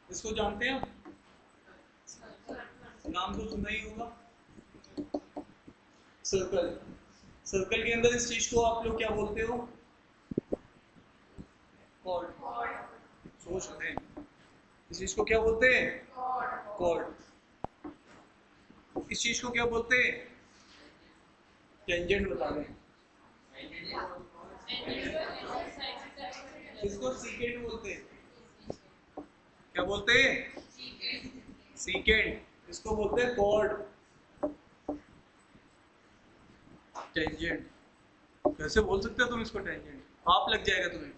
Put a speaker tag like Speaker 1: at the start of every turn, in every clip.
Speaker 1: इसको जानते हैं, नाम तो सुना ही होगा, सर्कल। सर्कल के अंदर इस चीज को आप लोग क्या बोलते हो? कॉर्ड। सोच रहे हैं इस चीज को क्या बोलते हैं? कॉर्ड। इस चीज को क्या बोलते हैं? टेंजेंट बता रहे हैं। इसको सीकेंट बोलते हैं। क्या बोलते हैं? सीकेंट। इसको बोलते हैं कॉर्ड। टेंजेंट कैसे बोल सकते हो तुम इसको टेंजेंट? पाप लग जाएगा तुम्हें।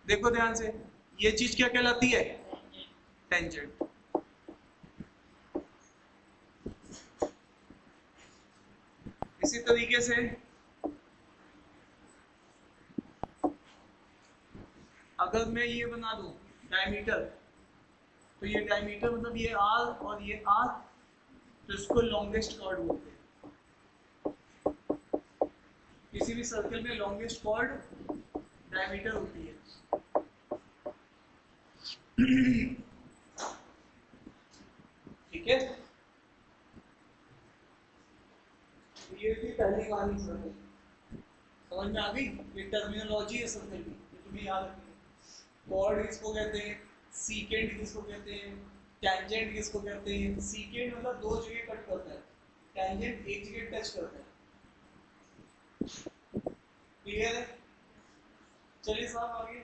Speaker 1: देखो ध्यान से, ये चीज क्या कहलाती है? टेंजेंट। इसी तरीके से अगर मैं ये बना दूं डायमीटर, तो ये डायमीटर मतलब ये आर और ये आर, तो इसको लॉन्गेस्ट कॉर्ड बोलते हैं। किसी भी सर्कल में लॉन्गेस्ट कॉर्ड डायमीटर होती है। ठीक है, ये थी पहली कहानी। सर्कल समझ में आ गई? ये टर्मिनोलॉजी है सर्कल की, ये तुम्हें याद रखनी है। कॉर्ड किसको कहते हैं, सीकेंट किसको कहते हैं, टेंजेंट किसको कहते हैं? सीकेंट मतलब दो जगह कट करता है, टेंजेंट एक जगह टच करता है। क्लियर है? चलिए साहब आगे।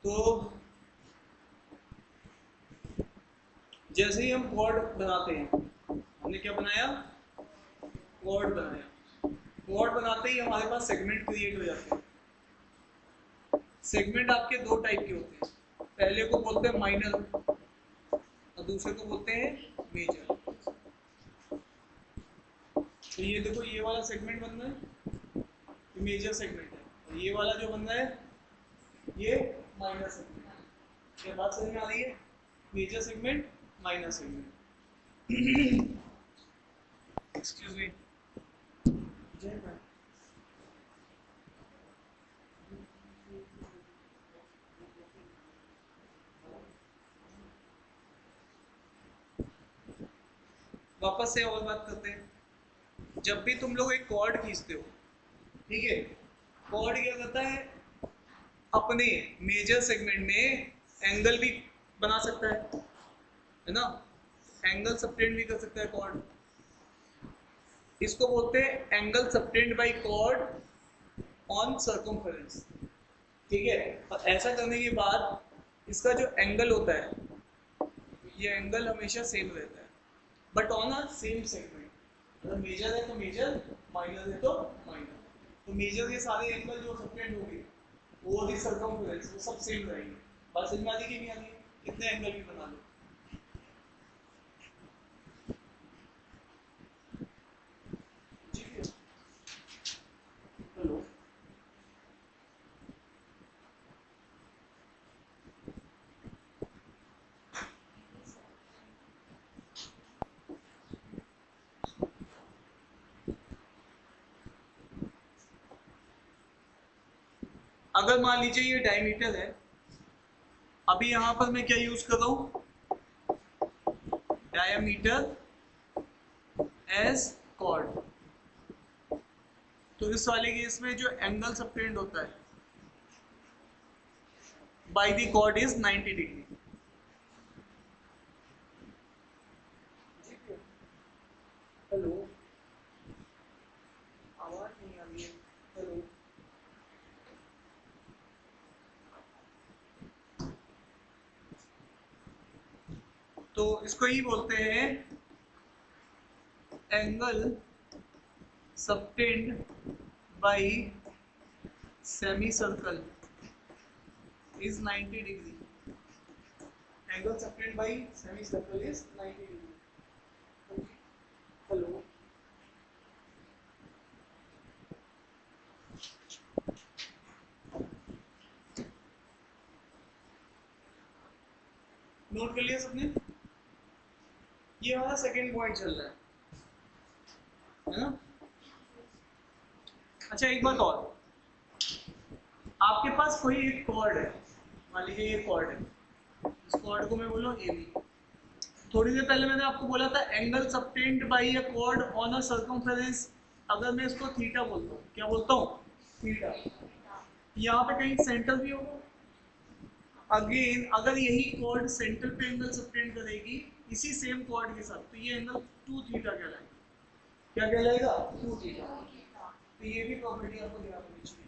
Speaker 1: तो जैसे ही हम कॉर्ड बनाते हैं, हमने क्या बनाया? कॉर्ड बनाया। कॉर्ड बनाते ही हमारे पास सेगमेंट क्रिएट हो जाते हैं। सेगमेंट आपके दो टाइप के होते हैं, पहले को बोलते हैं माइनर और दूसरे को बोलते हैं मेजर। तो ये देखो, ये वाला सेगमेंट बन रहा है, ये मेजर सेगमेंट है, और ये वाला जो बन रहा है ये माइनर सेगमेंट है। ये बात समझ में आ रही है? Major segment, minor segment. Excuse me. वापस से और बात करते हैं। जब भी तुम लोग एक कॉर्ड खींचते हो, ठीक है, कॉर्ड क्या करता है? अपने मेजर सेगमेंट में एंगल भी बना सकता है ना? एंगल सबटेंड भी कर सकता है कॉर्ड। इसको बोलते हैं angle subtended by chord on circumference. ठीक है, और ऐसा करने के बाद इसका जो एंगल होता है, ये एंगल हमेशा सेम रहता है, but on a same segment. अगर मेजर है तो मेजर, माइनर है तो माइनर। तो मेजर के सारे एंगल जो सबटेंड होंगे वो भी सर्कमफेरेंस वो सब सेम रहेंगे। बस समझ में आ रही कि नहीं आ रही? कितने एंगल भी बना लो। ठीक है, हेलो। अगर मान लीजिए ये डायमीटर है, अभी यहाँ पर मैं क्या यूज कर रहा हूँ? Diameter as chord. तो इस वाले केस में जो एंगल सबटेंड होता है by the chord is 90 degree. Hello, आवाज नहीं आ रही है। हेलो, तो इसको ही बोलते हैं angle subtended bye semi circle. is 90 degree. Angle subtended by semicircle is 90 degree. Okay. Hello. Note कर लिया सबने? ये हमारा सेकंड पॉइंट चल रहा है ना? अच्छा एक बात और, आपके पास कोई एक कॉर्ड है, मान लीजिए ये कॉर्ड है, इस कॉर्ड को मैं बोलूँ AB। थोड़ी देर पहले मैंने आपको बोला था angle subtend by a cord on a circumference, अगर मैं इसको थीटा बोलता हूँ, क्या बोलता हूँ? थीटा। यहाँ पे कहीं सेंटर भी होगा। अगेन अगर यही कॉर्ड सेंटर पे एंगल सबटेंड करेगी इसी सेम कॉर्ड के साथ, तो ये एंगल 2 थीटा कहलाएगा। क्या कहलाएगा? 2 थीटा। तो ये भी प्रॉपर्टी आपको ध्यान रखनी चाहिए।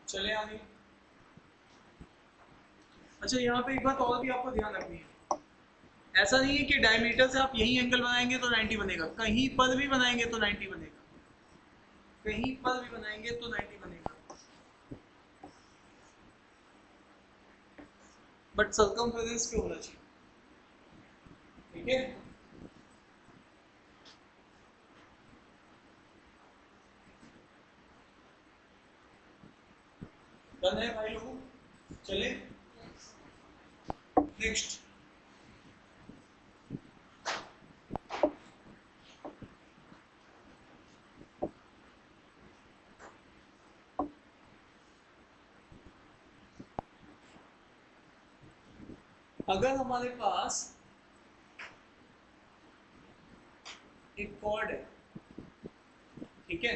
Speaker 1: चले आगे। अच्छा यहाँ पे एक बात और भी आपको ध्यान रखनी है, ऐसा नहीं है कि डायमीटर से आप यही एंगल बनाएंगे तो 90 बनेगा, कहीं पर भी बनाएंगे तो 90 बनेगा, कहीं पर भी बनाएंगे तो 90 बनेगा, बट सर्कमफेरेंस पे होना चाहिए। ठीक है? डन है भाई लोगों? चले नेक्स्ट। अगर हमारे पास एक कॉर्ड है, ठीक है,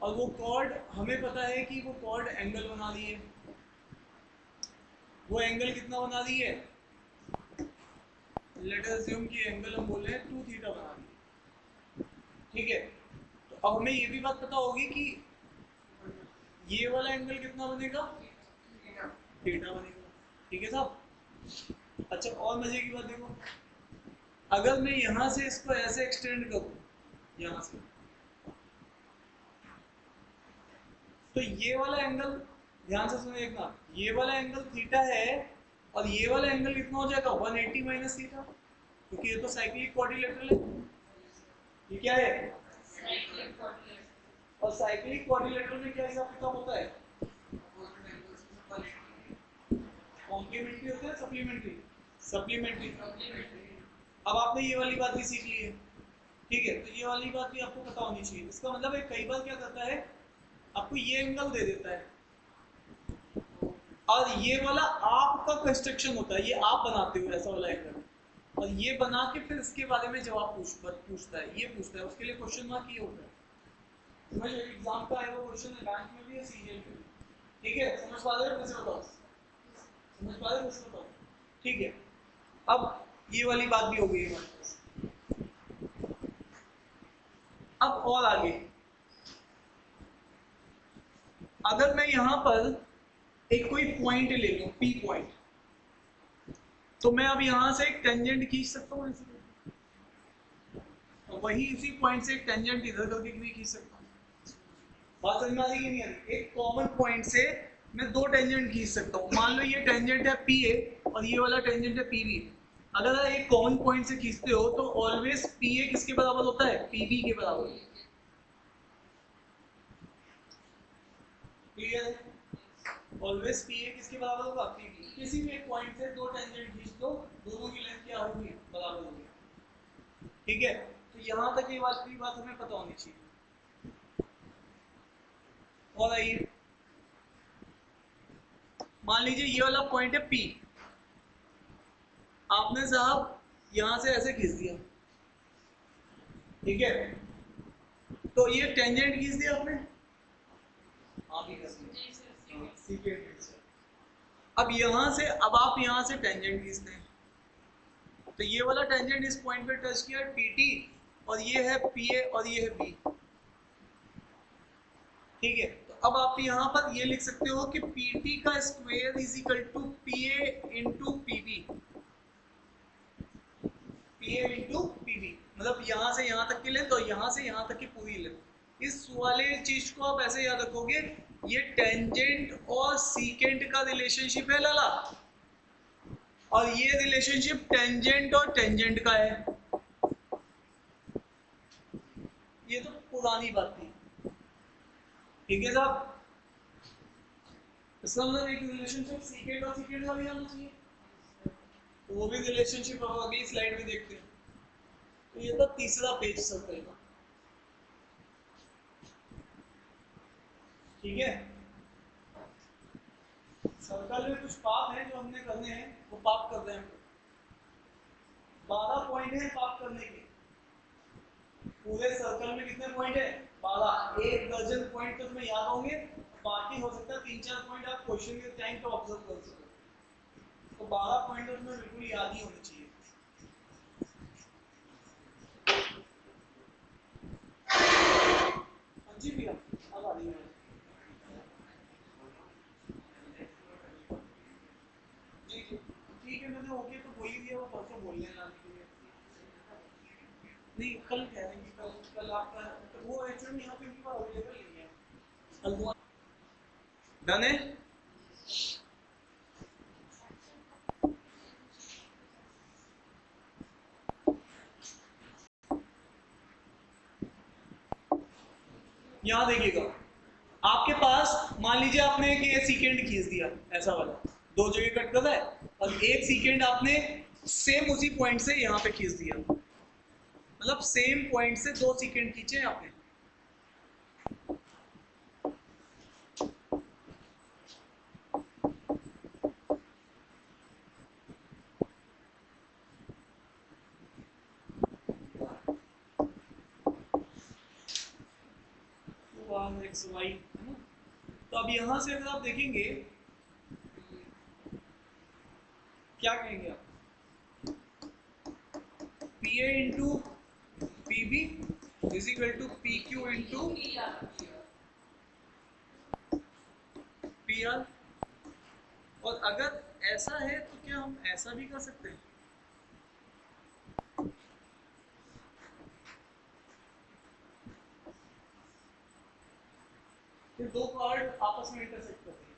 Speaker 1: और वो कॉर्ड हमें पता है कि वो कॉर्ड एंगल बना रही है, वो एंगल कितना बना रही है? लेट अस अज्यूम कि एंगल हम बोल रहे हैं 2 थीटा बना रही है। ठीक है, तो अब हमें ये भी बात पता होगी कि ये वाला एंगल कितना बनेगा? थीटा बनेगा। ठीक है साहब? अच्छा और मजे की बात देखो, अगर मैं यहां से इसको ऐसे एक्सटेंड करूं, यहां से, तो ये वाला एंगल ध्यान से सुनिएगा, ये वाला एंगल थीटा है और ये वाला एंगल कितना हो जाएगा? 180 माइनस थीटा, क्योंकि ये तो साइक्लिक क्वाड्रिलेटरल है। ये क्या है? और साइक्लिक क्वाड्रिलेटरल में क्या हिसाब किताब होता है? कॉम्प्लीमेंट्री होता है सप्लीमेंट्री? सप्लीमेंट्री। अब आपने ये वाली बात भी सीख ली है, ठीक है, तो ये वाली बात भी आपको पता होनी चाहिए। इसका मतलब है कई बार क्या करता है, आपको ये एंगल दे देता है और ये वाला आपका कंस्ट्रक्शन होता है, ये आप बनाते हो ऐसा वाला एंगल, और ये बना के फिर इसके बारे में जवाब पूछता है, ये पूछता है, उसके लिए क्वेश्चन मार्क ये होता है। समझ एग्जाम का है वो क्वेश्चन है, बैंक में भी है, सीजीएल में भी। ठीक है, समझ पा रहे हो? मुझे बताओ, समझ पा रहे हो? मुझे बताओ। ठीक है, अब ये वाली बात भी हो गई हमारे पास। अब और आगे, अगर मैं यहां पर एक कोई पॉइंट ले लूं, पी पॉइंट, तो मैं अब यहां से एक टेंजेंट खींच सकता हूं ऐसे, और वही इसी पॉइंट से एक टेंजेंट इधर करके भी खींच सकता हूं। बात समझ में आ रही है नहीं आ रही? एक कॉमन पॉइंट से मैं 2 टेंजेंट खींच सकता हूं। मान लो ये टेंजेंट है PA और ये वाला टेंजेंट है PB। अगर आप एक कॉमन पॉइंट से खींचते हो तो ऑलवेज PA किसके बराबर होता है? PB के बराबर। क्लियर है? ऑलवेज PA किसके बराबर होगा? PB। किसी भी एक पॉइंट से 2 टेंजेंट खींच दो, दोनों की लेंथ क्या होगी? बराबर होगी। ठीक है, तो यहां तक ये बात हमें पता होनी चाहिए। और आइए, मान लीजिए ये वाला पॉइंट है P, आपने साहब यहां से ऐसे खींच दिया, ठीक है, तो ये टेंजेंट खींच दिया आपने, अब यहां से, अब आप यहां से टेंजेंट खींचते हैं, तो ये वाला टेंजेंट इस पॉइंट पे टच किया PT, और ये है पी ए और ये है बी। ठीक है, तो अब आप यहाँ पर ये लिख सकते हो कि पी टी का square is equal to P A into P B. P A into P B मतलब यहाँ से यहाँ तक की लेंथ और यहाँ से यहाँ तक की पूरी लेंथ। इस वाले चीज को आप ऐसे याद रखोगे, ये टेंजेंट और सीकेंट का रिलेशनशिप है लाला, और ये रिलेशनशिप टेंजेंट और टेंजेंट का है। ये तो पुरानी बात थी, ठीक है साहब। इसका मतलब एक रिलेशनशिप सीकेंट और सीकेंट का भी आना चाहिए, तो वो भी रिलेशनशिप हम अगली स्लाइड में देखते हैं। तो ये था तीसरा पेज सर्कल का, ठीक है। सर्कल में कुछ पाप हैं जो हमने करने हैं, वो पाप कर रहे हैं। 12 पॉइंट है पाप करने के। पूरे सर्कल में कितने पॉइंट है? 12। एक दर्जन पॉइंट तो तुम्हें याद होंगे, बाकी हो सकता है 3-4 पॉइंट आप क्वेश्चन के टाइम पे ऑब्जर्व कर सको। तो 12 पॉइंट तो तुम्हें बिल्कुल याद ही होने चाहिए। जी भैया अब आ रही है। जी जी ठीक है, मैंने ओके तो बोल ही दिया, वो परसों बोल लेना के लिए। नहीं कल कह रहे हैं कि कल आपका तो वो एक्चुअली यहाँ पे इनकी बार अवेलेबल नहीं है कल वो। डन है। यहाँ देखिएगा, आपके पास मान लीजिए आपने कि ये सीकेंड खींच दिया ऐसा वाला, दो जगह कट कर रहा है, और एक सीकेंड आपने सेम उसी पॉइंट से यहाँ पे खींच दिया, मतलब सेम पॉइंट से दो सीकेंड खींचे आपने। एक्स वाई है ना। तो अब यहाँ से अगर आप देखेंगे क्या कहेंगे आप, P A into P B is equal to P Q into P R. और अगर ऐसा है तो क्या हम ऐसा भी कर सकते हैं? फिर दो कॉर्ड आपस में इंटरसेक्ट कर रही है।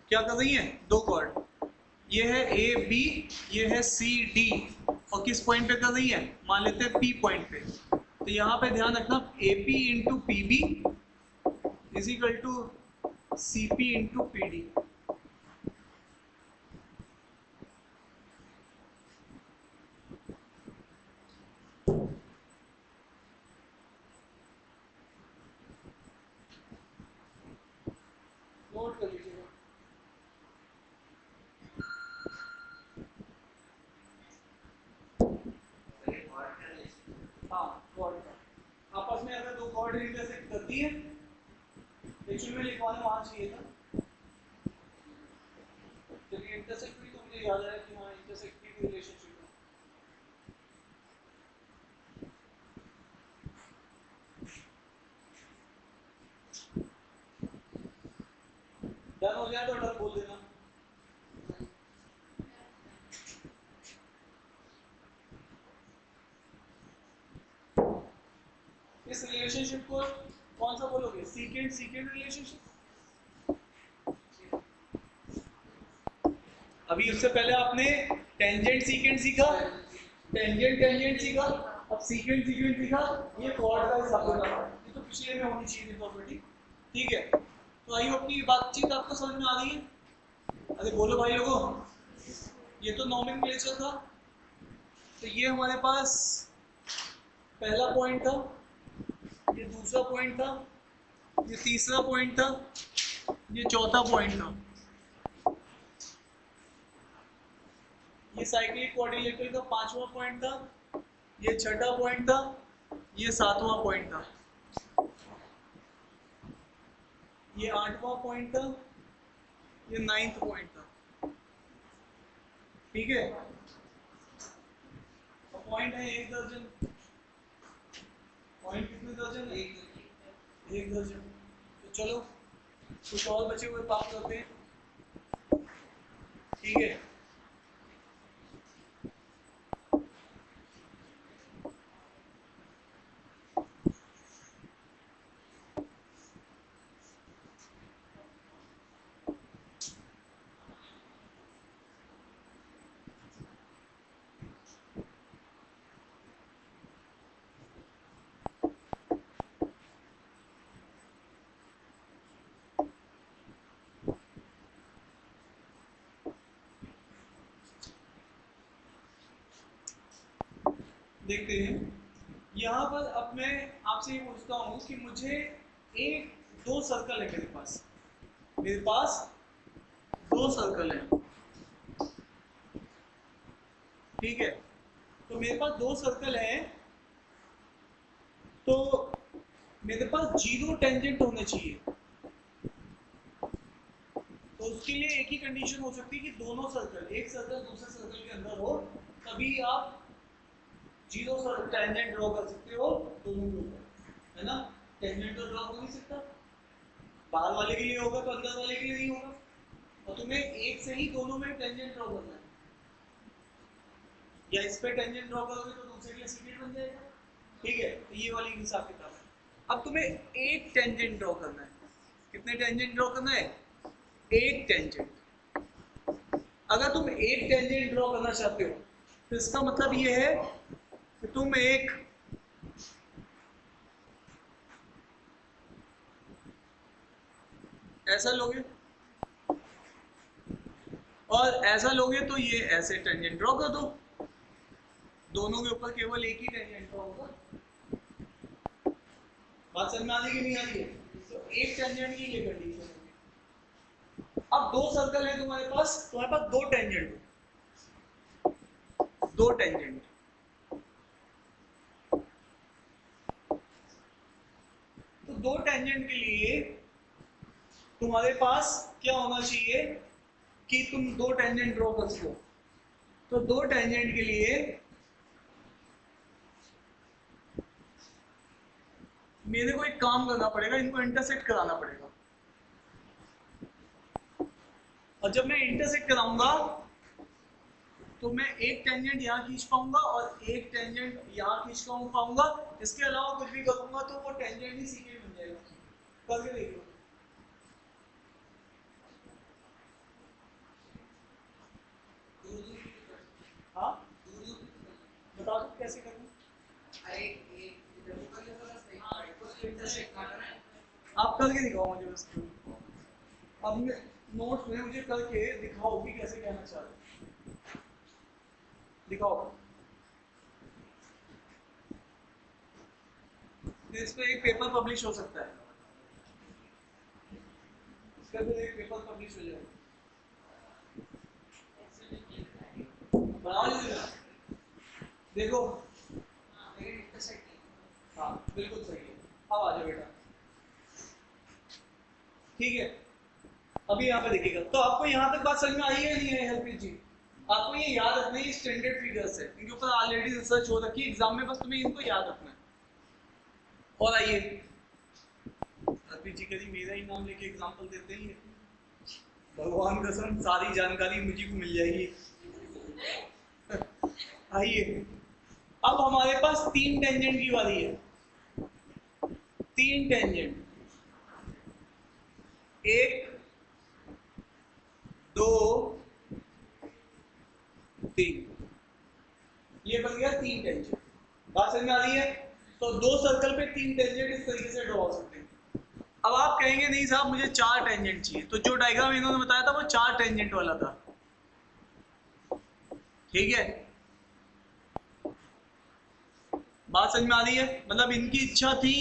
Speaker 1: क्या कर रही हैं? दो कॉर्ड, ये है ए बी, ये है सी डी, और किस पॉइंट पे कर रही है? मान लेते हैं पी पॉइंट पे। तो यहाँ पे ध्यान रखना, A P into P B is equal to C P into P D. Note कर लीजिएगा। हाँ कॉर्ड का आपस में अगर दो कॉर्ड इंटरसेक्ट करती है, एक्चुअली में लिखवाने वहां चाहिए था, चलिए इंटरसेक्ट भी तो मुझे याद आया कि हाँ इंटरसेक्ट की रिलेशनशिप है। डन हो जाए तो डन बोल देना। इस रिलेशनशिप को कौन सा बोलोगे? Secant secant relationship. अभी उससे पहले आपने टेंजेंट सीकेंट सीखा, टेंजेंट टेंजेंट सीखा, अब सीकेंट सीकेंट सीखा। ये कॉर्ड का हिसाब होता है, ये तो पिछले में होनी चाहिए थी प्रॉपर्टी। ठीक है, तो आई होप की बातचीत आपको समझ में आ रही है। अरे बोलो भाई लोगों, ये तो नॉमेनक्लेचर था। तो ये हमारे पास पहला पॉइंट था, ये दूसरा पॉइंट था, ये तीसरा पॉइंट था, ये चौथा पॉइंट था, ये साइक्लिक क्वाड्रिलेटरल का पांचवा पॉइंट था, ये छठा पॉइंट था, ये सातवां पॉइंट था, ये आठवां पॉइंट था, ये नाइन्थ पॉइंट था। ठीक है, पॉइंट है एक दर्जन। पॉइंट कितने दर्जन है? एक दर्जन। तो चलो कुछ और बचे हुए बात करते हैं, ठीक है। देखते हैं यहाँ पर। अब मैं आपसे ये पूछता हूँ कि मुझे एक दो सर्कल है मेरे पास दो सर्कल है, ठीक है। तो मेरे पास दो सर्कल है, तो मेरे पास जीरो टेंजेंट होने चाहिए। तो उसके लिए एक ही कंडीशन हो सकती है कि दोनों सर्कल, एक सर्कल दूसरे सर्कल के अंदर हो, तभी आप जीरो टेंजेंट ड्रॉ कर सकते हो दोनों के ऊपर, है ना। टेंजेंट तो ड्रॉ हो नहीं सकता, बाहर वाले के लिए होगा तो अंदर वाले के लिए नहीं होगा। और तुम्हें एक से ही दोनों में टेंजेंट ड्रॉ करना है, या इस पे टेंजेंट ड्रॉ करोगे तो दूसरे के लिए सीक्रेट बन जाएगा, ठीक है। तो ये वाली हिसाब किताब है। अब तुम्हें एक टेंजेंट ड्रॉ करना है। कितने टेंजेंट ड्रॉ करना है? एक टेंजेंट। अगर तुम एक टेंजेंट ड्रॉ करना चाहते हो तो इसका मतलब ये है कि तुम एक ऐसा लोगे और ऐसा लोगे, तो ये ऐसे टेंजेंट ड्रॉ कर दो। दोनों के ऊपर केवल एक ही टेंजेंट ड्रॉ होगा। बात समझ में आ रही कि नहीं आ रही है? तो एक टेंजेंट की ये कंडीशन है। अब दो सर्कल है तुम्हारे पास दो टेंजेंट, दो टेंजेंट। तो दो टेंजेंट के लिए तुम्हारे पास क्या होना चाहिए कि तुम दो टेंजेंट ड्रॉ कर सको। तो दो टेंजेंट के लिए मेरे को एक काम करना पड़ेगा, इनको इंटरसेक्ट कराना पड़ेगा। और जब मैं इंटरसेक्ट कराऊंगा तो मैं एक टेंजेंट यहाँ खींच पाऊंगा और एक टेंजेंट यहाँ खींच पाऊंगा। इसके अलावा कुछ भी करूंगा तो वो टेंजेंट ही सीक्रेट बन जाएगा। करके देखिए। हाँ बता दो कैसे करूँ। आप करके दिखाओ मुझे बस। अपने नोट्स में मुझे करके दिखाओ कि कैसे कहना चाह रहे, दिखाओ। इस पे एक पेपर पब्लिश हो सकता है, इसका भी एक पेपर पब्लिश हो जाएगा। बनाओ जी, देखो। हाँ बिल्कुल सही है। अब आ जाओ बेटा, ठीक है। अभी यहाँ पे देखिएगा। तो आपको यहाँ तक बात समझ में आई है नहीं है हरप्रीत जी? आपको ये याद रखना है, ये स्टैंडर्ड फिगर्स है, इनके ऊपर ऑलरेडी रिसर्च हो रखी है एग्जाम में, बस तुम्हें इनको याद रखना है। और आइए, हरप्रीत जी कभी मेरा ही नाम लेके एग्जाम्पल देते ही है। भगवान कसम सारी जानकारी मुझे को मिल जाएगी। आइए, अब हमारे पास तीन टेंजेंट की बारी है। तीन टेंजेंट, एक दो तीन, ये बन गया तीन टेंजेंट। बात समझ में आ रही है? तो दो सर्कल पे तीन टेंजेंट इस तरीके से ड्रॉ हो सकते हैं। अब आप कहेंगे नहीं साहब मुझे चार टेंजेंट चाहिए, तो जो डायग्राम इन्होंने बताया था वो चार टेंजेंट वाला था, ठीक है। बात समझ में आ रही है? मतलब इनकी इच्छा थी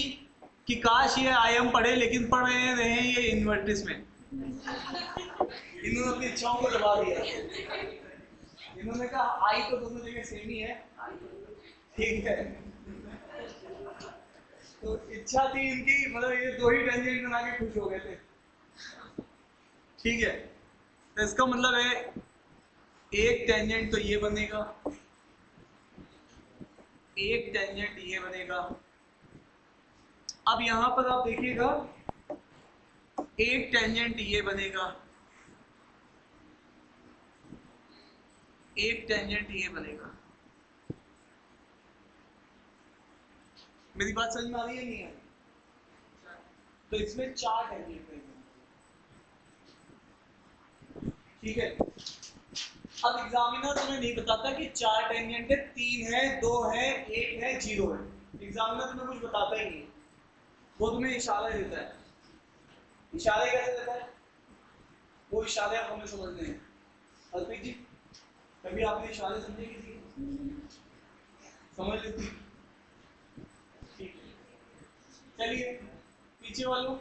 Speaker 1: कि काश ये आईएम पढ़े, लेकिन पढ़ रहे हैं ये इन्वर्टिस में। इन्होंने अपनी इच्छाओं को दबा दिया। इन्होंने कहा आई तो दोनों जगह सेम ही है, ठीक है। तो इच्छा थी इनकी, मतलब ये दो ही टेंजेंट बना के खुश हो गए थे, ठीक है। तो इसका मतलब है एक टेंजेंट तो ये बनेगा, एक टेंजेंट ये बनेगा, अब यहां पर आप देखिएगा एक टेंजेंट ये बनेगा, एक टेंजेंट ये बनेगा। मेरी बात समझ में आ रही है नहीं है? तो इसमें 4 टेंजेंट बनेंगे, ठीक है। अब एग्जामिनर तुम्हें नहीं बताता कि 4 टेंजेंट है, 3 है, 2 है, 1 है, 0 है। एग्जामिनर तुम्हें कुछ बताता ही नहीं, वो तुम्हें इशारा देता है। इशारे कैसे देता है? वो इशारे आप हमें समझने हैं। अर्पित जी, कभी आपने इशारे समझे किसी के? समझ लेती? ठीक है, चलिए पीछे वालों।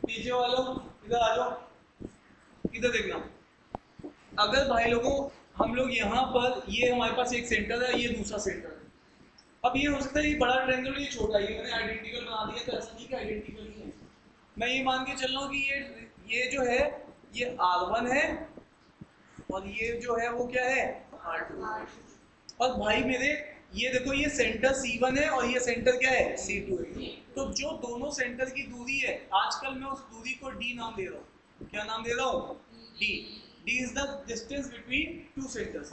Speaker 1: पीछे वालों इधर आ जाओ, इधर देखना। अगर भाई लोगों हम लोग यहाँ पर, ये हमारे पास एक सेंटर है, ये दूसरा सेंटर है। अब ये हो सकता है ये बड़ा ट्रायंगल, ये छोटा, ये मैंने आइडेंटिकल बना दिया, तो ऐसा नहीं कि आइडेंटिकल ही है। मैं ये मान के चल रहा हूँ कि ये जो है ये R1 है और ये जो है वो क्या है R2। और भाई मेरे ये देखो ये सेंटर C1 है और ये सेंटर क्या है C2 है। तो जो दोनों सेंटर की दूरी है, आजकल मैं उस दूरी को D नाम दे रहा हूँ। क्या नाम दे रहा हूँ? D। D is the distance between two centres.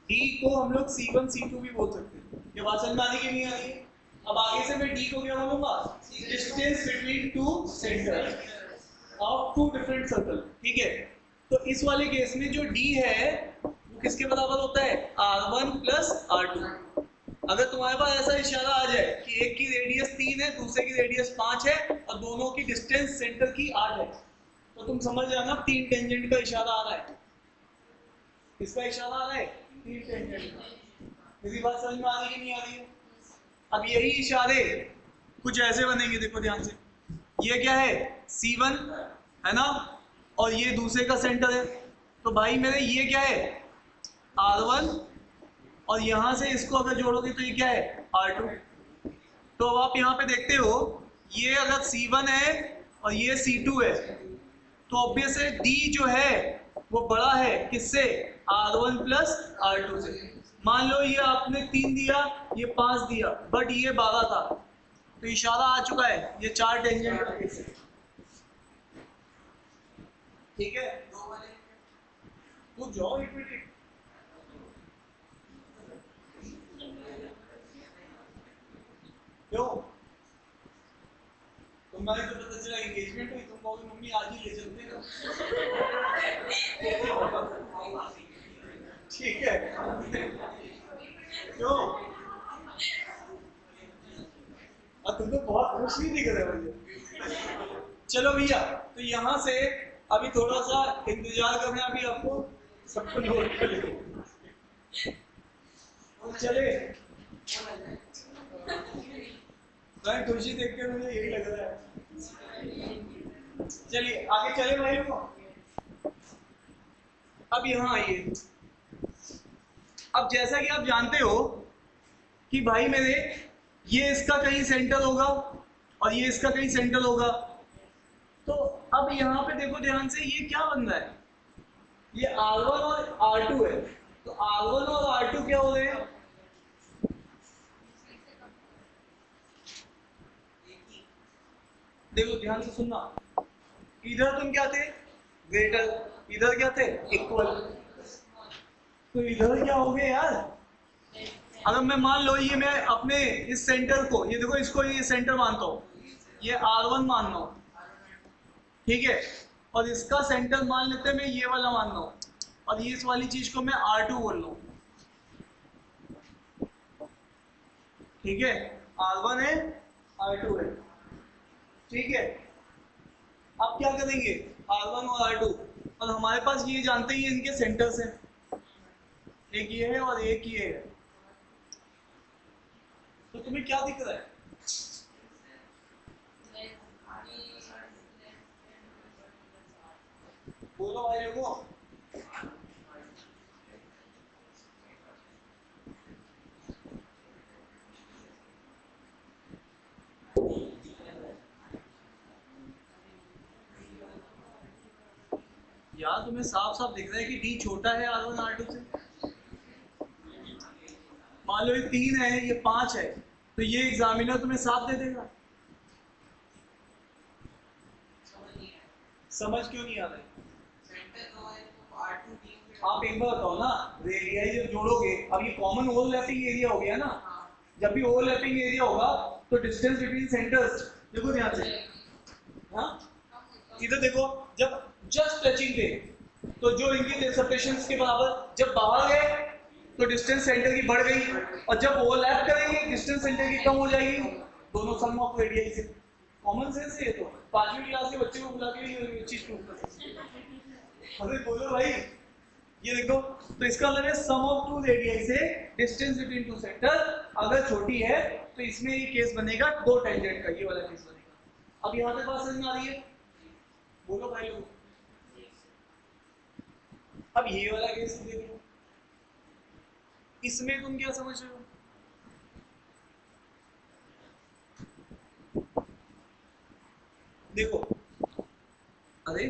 Speaker 1: D को हम लोग C1 C2 भी बोल सकते हैं। ये बात समझ में आने की नहीं आ रही है? अब आगे से मैं D को क्या बोलूंगा? Distance between two centers of two different circle, ठीक है। तो इस वाले केस में जो D है वो किसके बराबर होता है? R1 plus R2। अगर तुम्हारे पास ऐसा इशारा आ जाए कि एक की रेडियस 3 है, दूसरे की रेडियस 5 है और दोनों की डिस्टेंस सेंटर की 8 है, तो तुम समझ जाना 3 टेंजेंट का इशारा आ रहा है। किसका इशारा आ रहा है? 3 टेंजेंट का। मेरी बात समझ में आ रही है नहीं आ रही है? अब यही इशारे कुछ ऐसे बनेंगे, देखो ध्यान से। ये क्या है? C1 है ना, और ये दूसरे का सेंटर है। तो भाई मेरे ये क्या है? R1, और यहां से इसको अगर जोड़ोगे तो ये क्या है? R2। तो अब आप यहाँ पे देखते हो, ये अगर C1 है और ये C2 है, तो ऑब्वियस है D जो है वो बड़ा है किससे? R1 प्लस R2 से। मान लो ये आपने 3 दिया, ये 5 दिया, बट ये 12 था, तो इशारा आ चुका है, ये 4 टेंजेंट का केस है, ठीक है। तो जाओ एक मिनट, क्यों? तुम्हारी तो पता चला एंगेजमेंट हुई, तुम कहोगे मम्मी आज ही ले चलते हैं, ठीक है। क्यों? और तुम तो बहुत खुश भी दिख रहे हो मुझे। चलो भैया, तो यहाँ से अभी थोड़ा सा इंतजार करना, अभी आपको सबको नोट कर लेंगे। चले, मैं खुशी देख के मुझे यही लग रहा है। चलिए आगे चले भाई लोग। अब यहाँ आइए। अब जैसा कि आप जानते हो कि भाई मेरे ये इसका कहीं सेंटर होगा और ये इसका कहीं सेंटर होगा। तो अब यहाँ पे देखो ध्यान से, ये क्या बन रहा है? ये R1 और R2 है। तो R1 और R2 क्या हो रहे हैं? देखो ध्यान से सुनना, इधर तुम क्या थे? ग्रेटर, इधर क्या थे? इक्वल। तो इधर क्या हो गए यार? अगर मैं मान लो ये मैं अपने इस सेंटर को, ये देखो इसको ये सेंटर मानता हूँ, ये R1 मान रहा हूँ, ठीक है, और इसका सेंटर मान लेते हैं मैं ये वाला मान रहा हूँ, और ये इस वाली चीज को मैं R2 बोल रहा हूँ, ठीक है। R1 है, R2 है, ठीक है। अब क्या करेंगे? R1 और R2, और हमारे पास ये जानते ही इनके सेंटर्स हैं, एक ये है और एक ये है। तो तुम्हें क्या दिख रहा है? बोलो भाई लोगों। यार तुम्हें साफ साफ दिख रहा है कि डी छोटा है R1 R2 से। मान लो ये 3 है, ये 5 है, तो ये एग्जामिनर तुम्हें साफ दे देगा। समझ क्यों नहीं आ रहा है? आप एक बार बताओ ना, रेडियाई जब जोड़ोगे, अब ये कॉमन ओवरलैपिंग एरिया हो गया ना, जब भी ओवरलैपिंग एरिया होगा तो डिस्टेंस बिटवीन सेंटर्स, देखो ध्यान से, हाँ इधर देखो, जब जस्ट टचिंग थे तो जो इनकी सेपरेशंस के बराबर, जब बाहर गए तो डिस्टेंस सेंटर की बढ़ गई, और जब ओवरलैप करेंगे डिस्टेंस सेंटर की कम हो जाएगी, दोनों सम ऑफ रेडियाई से। कॉमन सेंस है ये, तो 5वीं क्लास के बच्चे को बुला के ये चीज प्रूव कर सकते हैं। अरे बोलो भाई, ये देखो, तो इसका मतलब है सम ऑफ टू रेडियाई से डिस्टेंस बिटवीन टू सेंटर अगर छोटी है तो इसमें ये केस बनेगा दो टेंजेंट का, ये वाला केस बनेगा। अब यहाँ पे बात समझ में आ रही है? बोलो भाई लोग। अब ये वाला केस देखो, इसमें तुम क्या समझ रहे हो? देखो, अरे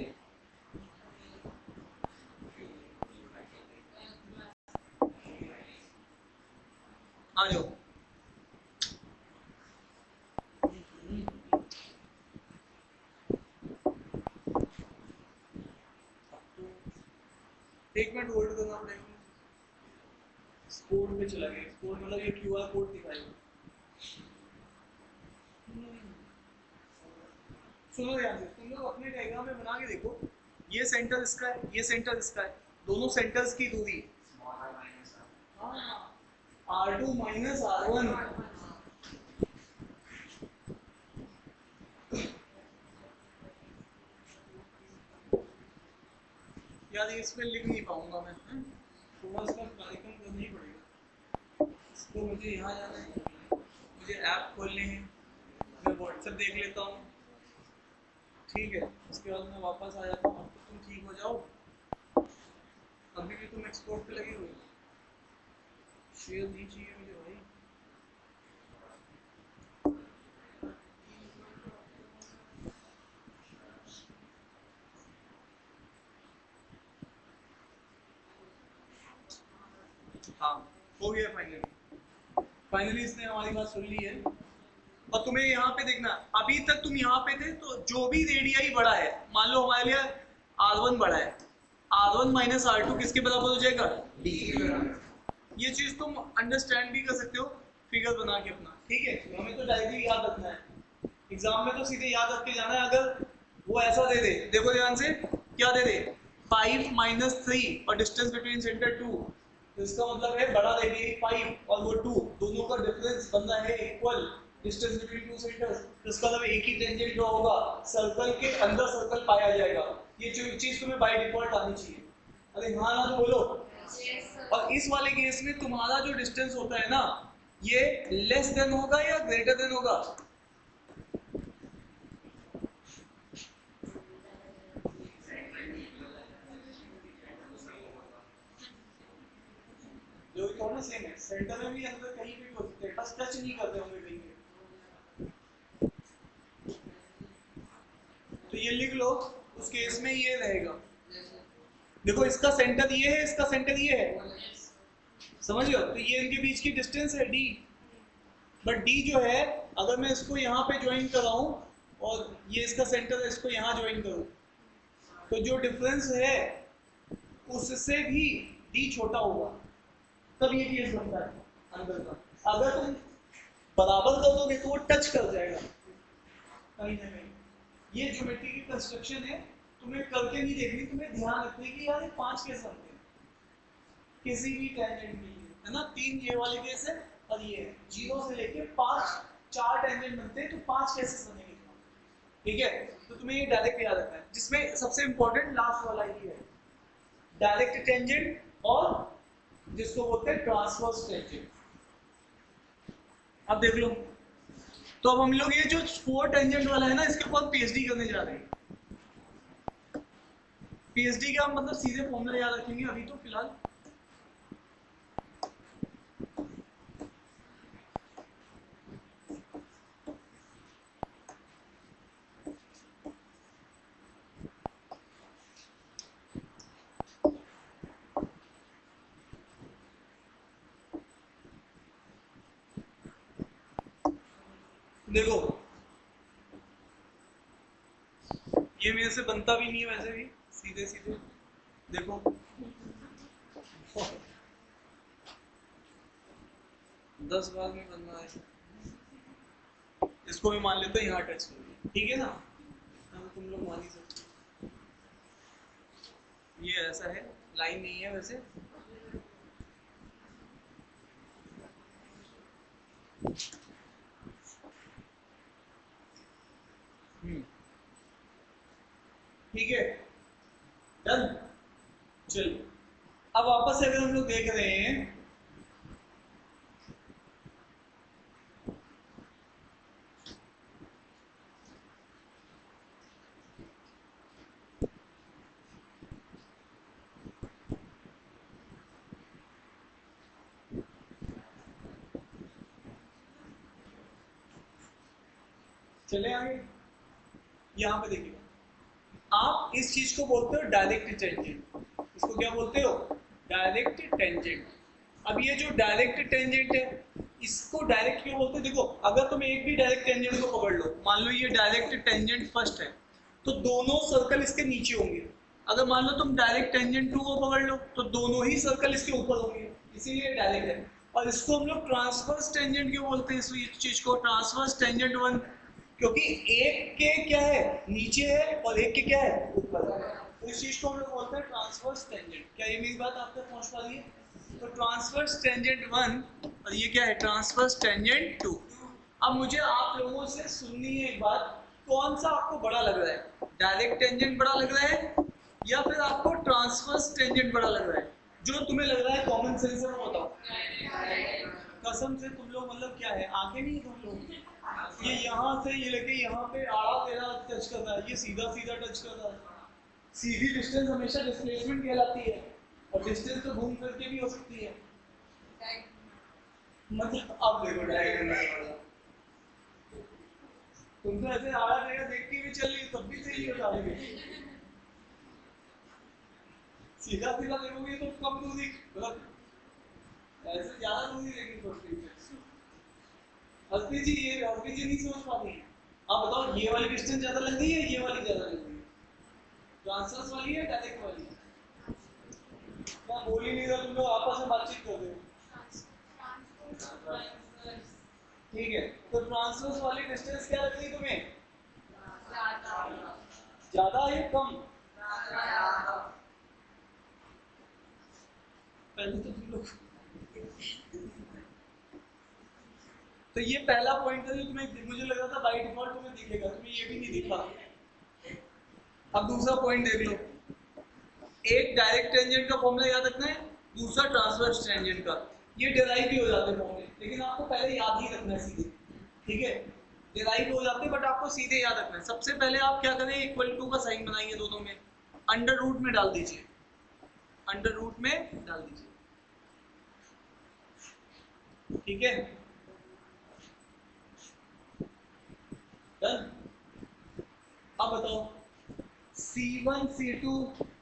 Speaker 1: आ जाओ, एक मिनट होल्ड करना पड़ेगा। कोड पे चला गया, कोड मतलब ये क्यूआर कोड दिखाएगा। सुनो ध्यान से, तुम लोग अपने डायग्राम में बना के देखो, ये सेंटर इसका है, ये सेंटर इसका है, दोनों सेंटर्स की दूरी R2 माइनस R1। यार ये इसमें लिख नहीं पाऊंगा मैं, थोड़ा इसका कार्यक्रम करना ही पड़ेगा। इसको मुझे यहाँ जाना है, मुझे ऐप खोलने हैं, मैं व्हाट्सएप देख लेता हूँ, ठीक है, उसके बाद मैं वापस आ जाता हूँ। अब तो तुम ठीक हो जाओ, अभी भी तुम एक्सपोर्ट पे लगे हुए, शेयर नहीं चाहिए मुझे भाई। हाँ हो गया फाइनली, फाइनली इसने हमारी बात सुन ली है। और तुम्हें यहाँ पे देखना, अभी तक तुम यहाँ पे थे तो जो भी रेडियाई बड़ा है, मान लो हमारे लिए R1 बड़ा है, R1 माइनस R2 किसके बराबर हो जाएगा? D। ये चीज तुम अंडरस्टैंड भी कर सकते हो फिगर बना के अपना, ठीक है। हमें तो डायरेक्टली याद रखना है, एग्जाम में तो सीधे याद रख के जाना है। अगर वो ऐसा दे दे, देखो ध्यान से, क्या दे दे, 5 माइनस 3 और डिस्टेंस बिटवीन सेंटर 2, तो इसका मतलब है बड़ा दे दिए 5 और वो 2, दोनों का डिफरेंस बनना है equal distance between two centres, तो इसका मतलब एक ही टेंजेंट जो होगा सर्कल के अंदर सर्कल पाया जाएगा। ये जो चीज तुम्हें बाय डिफॉल्ट आनी चाहिए। अरे हाँ ना तो बोलो। और इस वाले केस में तुम्हारा जो डिस्टेंस होता है ना, ये लेस देन होगा या ग्रेटर देन होगा? जो थोड़ा सेम है, सेंटर में भी अंदर कहीं भी हो सकते हैं, बस टच नहीं करते होंगे कहीं पे। तो ये लिख लो, उस केस में ये रहेगा, देखो इसका सेंटर ये है, इसका सेंटर ये है, समझ लो, तो ये इनके बीच की डिस्टेंस है D। बट D जो है, अगर मैं इसको यहाँ पे ज्वाइन कराऊं और ये इसका सेंटर है, इसको यहाँ ज्वाइन करूं, तो जो डिफरेंस है उससे भी D छोटा होगा, तब ये केस बनता है अंदर का। अगर तुम बराबर कर दोगे तो वो टच कर जाएगा कहीं ना कहीं। ये ज्योमेट्री की कंस्ट्रक्शन है, तुम्हें करके नहीं देखनी, तुम्हें ध्यान रखना है कि यार ये 5 कैसे बनते हैं किसी भी टेंजेंट के लिए, है ना। 3 ये वाले केस है और ये 0 से लेके 5, 4 टेंजेंट बनते हैं, तो 5 केसेस बनेंगे, ठीक है। तो तुम्हें ये डायरेक्ट याद रखना है, जिसमें सबसे इंपॉर्टेंट लास्ट वाला ही है, डायरेक्ट टेंजेंट और जिसको बोलते हैं ट्रांसवर्स टेंजेंट। अब देख लो, तो अब हम लोग ये जो 4 टेंजेंट वाला है ना, इसके ऊपर पीएचडी करने जा रहे हैं। पीएचडी का मतलब सीधे फॉर्मूला याद रखेंगे अभी तो फिलहाल। देखो ये मेरे से बनता भी नहीं है वैसे भी, सीधे सीधे देखो 10 बार में बनना है। इसको भी मान लेते हैं यहाँ टच कर, ठीक है ना, तुम लोग मान ही सकते। ये ऐसा है, लाइन नहीं है वैसे। ठीक है, डन। चलिए अब वापस से अगर हम लोग देख रहे हैं, चले आगे, यहाँ पे देखिए आप इस चीज को बोलते हो डायरेक्ट टेंजेंट। इसको क्या बोलते हो? Direct tangent. अब ये जो डायरेक्ट टेंजेंट है इसको डायरेक्ट क्यों बोलते हैं? देखो अगर तुम एक भी डायरेक्ट टेंजेंट को पकड़ लो, मान लो ये डायरेक्ट टेंजेंट फर्स्ट है तो दोनों सर्कल इसके नीचे होंगे। अगर मान लो तुम डायरेक्ट टेंजेंट 2 को पकड़ लो तो दोनों ही सर्कल इसके ऊपर होंगे, इसीलिए डायरेक्ट है। और इसको हम लोग ट्रांसवर्स टेंजेंट क्यों बोलते हैं? इस चीज को ट्रांसवर्स टेंजेंट 1, क्योंकि एक के क्या है नीचे है और एक के क्या है ऊपर है, तो इस चीज को हम लोग बोलते हैं ट्रांसवर्स टेंजेंट। क्या ये मेरी बात आप तक पहुंच पा रही है? तो ट्रांसवर्स टेंजेंट 1 और ये क्या है? Transverse tangent 2। अब मुझे आप लोगों से सुननी है एक बात, कौन सा आपको बड़ा लग रहा है? डायरेक्ट टेंजेंट बड़ा लग रहा है या फिर आपको ट्रांसवर्स टेंजेंट बड़ा लग रहा है? जो तुम्हें लग रहा है कॉमन सेंस से वो बताओ। कसम से तुम लोग मतलब क्या है, आंखें नहीं तुम लोग, ये यहाँ से ये लेके यहाँ पे आड़ा तेरा टच कर रहा है, ये सीधा सीधा टच कर रहा है। सीधी डिस्टेंस हमेशा डिस्प्लेसमेंट कहलाती है और डिस्टेंस तो घूम फिर के भी हो सकती है। मतलब अब देखो डायरेक्ट तुम तो ऐसे आड़ा तेरा देख के भी चल रही तब भी सही बता रही है। सीधा सीधा देखोगे तो कम दूरी, मतलब ऐसे ज्यादा दूरी देखनी पड़ती है। हस्ती जी ये हस्ती जी नहीं सोच पाती है। आप बताओ ये वाली डिस्टेंस ज्यादा लग रही है ये वाली ज्यादा लग रही है? ट्रांसवर्स वाली है डायरेक्ट वाली? क्या बोल ही नहीं रहा, तुम लोग आपस में बातचीत कर रहे हो। ठीक है, तो ट्रांसवर्स वाली डिस्टेंस क्या लग रही तुम्हें? ज्यादा है कम? पहले तो तुम लोग तो ये पहला पॉइंट था जो तुम्हें मुझे लग रहा था बाय डिफॉल्ट तुम्हें दिखेगा, तुम्हें ये भी नहीं दिखा। अब दूसरा पॉइंट देख लो, एक डायरेक्ट टेंजेंट का फॉर्मूला याद रखना है, दूसरा ट्रांसवर्स टेंजेंट का। ये डिराइव भी हो जाते हैं फॉर्मूले, लेकिन आपको पहले याद ही रखना है सीधे, ठीक है? डिराइव हो जाते हैं बट आपको सीधे याद रखना है। सबसे पहले आप क्या करें, इक्वल टू का साइन बनाइए दोनों में, अंडर रूट में डाल दीजिए, अंडर रूट में डाल दीजिए, ठीक है? डन। अब बताओ C1 C2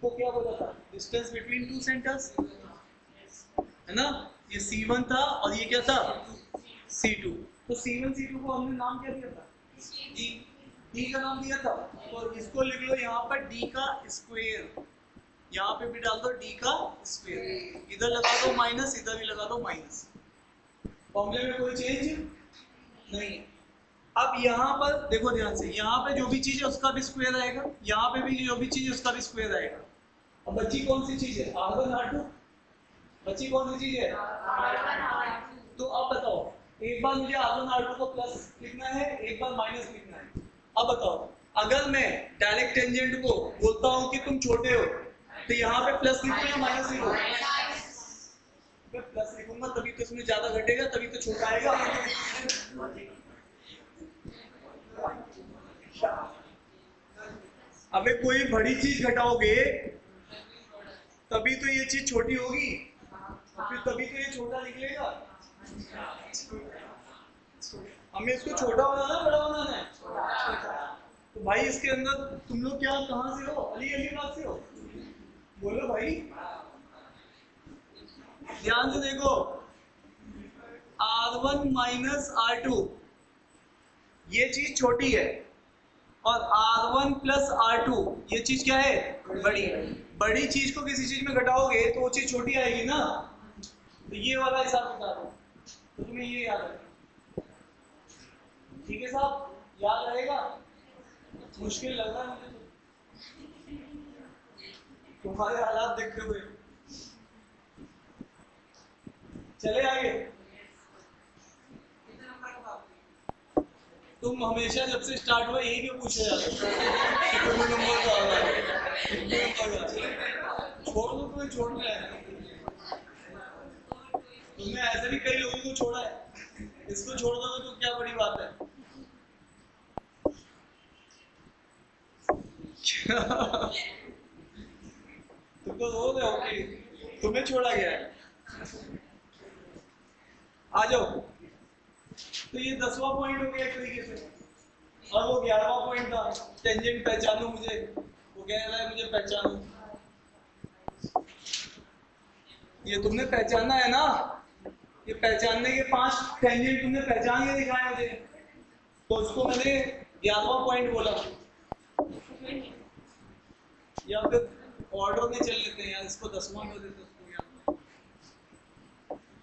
Speaker 1: को क्या बोला था? डिस्टेंस बिटवीन टू सेंटर्स, है ना? ये C1 था और ये क्या था? C2। तो C1 C2 को हमने नाम क्या दिया था? D का नाम दिया था। तो इसको लिख लो यहाँ पर D का स्क्वायर, यहाँ पे भी डाल दो D का स्क्वायर, इधर लगा दो माइनस, इधर भी लगा दो माइनस। फॉर्मूले में कोई चेंज नहीं है। अब यहाँ पर देखो ध्यान से, यहाँ पे जो भी चीज है उसका भी स्क्वायर आएगा, यहाँ पे भी जो भी चीज है उसका भी स्क्वायर आएगा। अब बच्ची कौन सी चीज है? R1 R2। बच्ची कौन सी चीज है? तो अब बताओ, एक बार मुझे R1 R2 को प्लस लिखना है, एक बार माइनस लिखना है। अब बताओ अगर मैं डायरेक्ट टेंजेंट को बोलता हूँ कि तुम छोटे हो तो यहाँ पे प्लस लिखो या माइनस लिखो? प्लस लिखूंगा तभी तो इसमें ज्यादा घटेगा, तभी तो छोटा आएगा। अबे कोई बड़ी चीज घटाओगे तभी तो ये चीज छोटी होगी, फिर तभी तो ये छोटा निकलेगा। हमें इसको छोटा बनाना बड़ा बनाना है। तो भाई इसके अंदर तुम लोग क्या कहाँ से हो? अली अलीबाग से हो? बोलो भाई, ध्यान से देखो, R1 माइनस R2 ये चीज छोटी है और R1 प्लस R2 ये चीज क्या है, बड़ी है। बड़ी चीज को किसी चीज में घटाओगे तो वो चीज छोटी आएगी ना, तो ये वाला हिसाब किताब है। तो तुम्हें ये याद रखना, ठीक है साहब, याद रहेगा। मुश्किल लग रहा है मुझे तो तुम्हारे हालात देखते हुए। चले आगे। तुम हमेशा जब से स्टार्ट हुआ यही क्यों पूछा जाता है कितने नंबर का आ रहा है, कितने नंबर का। छोड़ दो, तुम्हें छोड़ना है। तुमने ऐसे भी कई लोगों को छोड़ा है, इसको छोड़ दो तो क्या बड़ी बात है। तुम तो रो रहे हो कि तुम्हें छोड़ा गया है। आ जाओ। तो ये 10वां पॉइंट हो गया एक तरीके से, और वो 11वां पॉइंट था टेंजेंट पहचानो मुझे, वो कह रहा है मुझे पहचानो। ये तुमने पहचाना है ना, ये पहचानने के 5 टेंजेंट तुमने पहचान के दिखाए मुझे, तो उसको मैंने 11वां पॉइंट बोला। या फिर ऑर्डर में चल लेते हैं यार, इसको 10वां कर देते, उसको 11वां।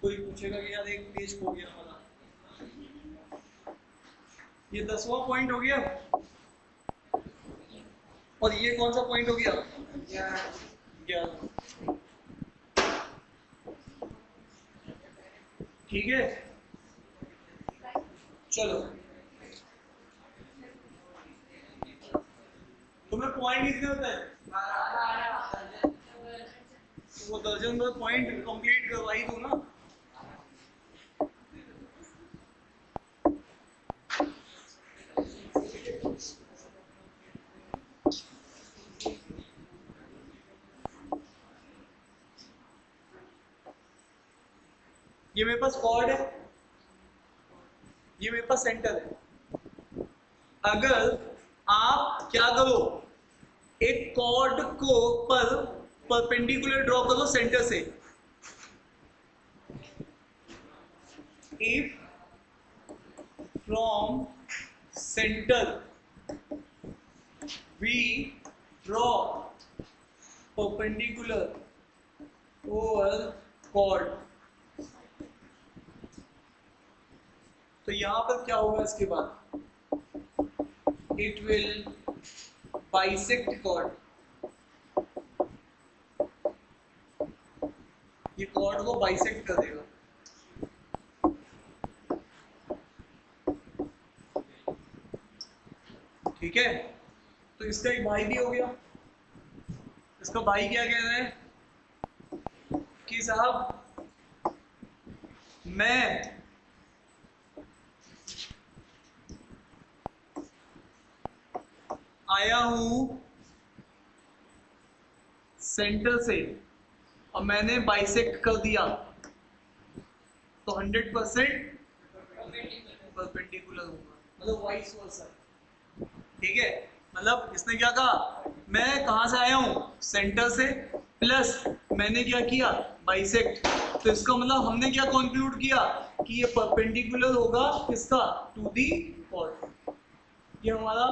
Speaker 1: कोई पूछेगा कि यार एक पेज खो गया हमारा। ये 10वां पॉइंट हो गया, और ये कौन सा पॉइंट हो गया, 11। ठीक है, चलो। तुम्हें पॉइंट कितने होते हैं, वो दर्जन भर पॉइंट कंप्लीट करवाई दो ना। ये मेरे पास कॉर्ड है, ये मेरे पास सेंटर है। अगर आप क्या करो, एक कॉर्ड को परपेंडिकुलर ड्रॉ करो सेंटर से। If from center we draw perpendicular over chord, तो यहां पर क्या होगा इसके बाद, इट विल बाइसेक्ट कॉर्ड। ये कॉर्ड को बाइसेक्ट कर देगा। ठीक है, तो इसका एक भाई भी हो गया। इसका भाई क्या कह रहे हैं कि साहब मैं आया हूं सेंटर से और मैंने बाइसेक्ट कर दिया, तो 100% परपेंडिकुलर होगा, मतलब वाइस वर्सा। ठीक है, मतलब इसने क्या कहा, मैं कहां से आया हूं, सेंटर से, प्लस मैंने क्या किया, बाइसेक्ट। तो इसका मतलब हमने क्या कंक्लूड किया कि ये परपेंडिकुलर होगा किसका, टू दी कॉर्ड। ये हमारा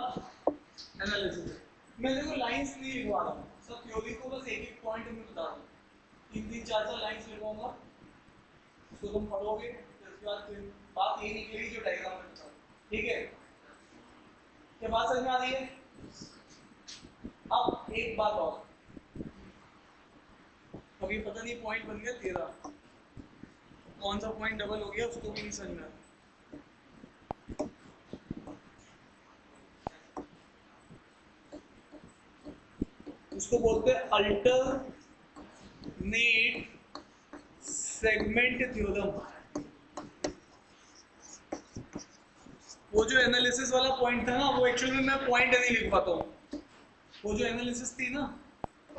Speaker 1: एनालिसिस है। मैं देखो लाइंस नहीं लिखवा रहा हूँ, सब थ्योरी को बस एक एक पॉइंट में बता दूँ। 3-3 4-4 लाइंस लिखवाऊंगा, उसको तुम पढ़ोगे, फिर उसके बाद फिर बात यही निकलेगी जो डायग्राम में बता। ठीक है, क्या बात समझ में आ रही है। अब एक बात और, अभी पता नहीं पॉइंट बन गया 13, कौन सा पॉइंट डबल हो गया उसको भी नहीं समझ में आ रहा। उसको बोलते हैं अल्टरनेट सेगमेंट थ्योरम। वो जो एनालिसिस वाला पॉइंट था ना, वो एक्चुअली में मैं पॉइंट नहीं लिख पाता हूँ। वो जो एनालिसिस थी ना,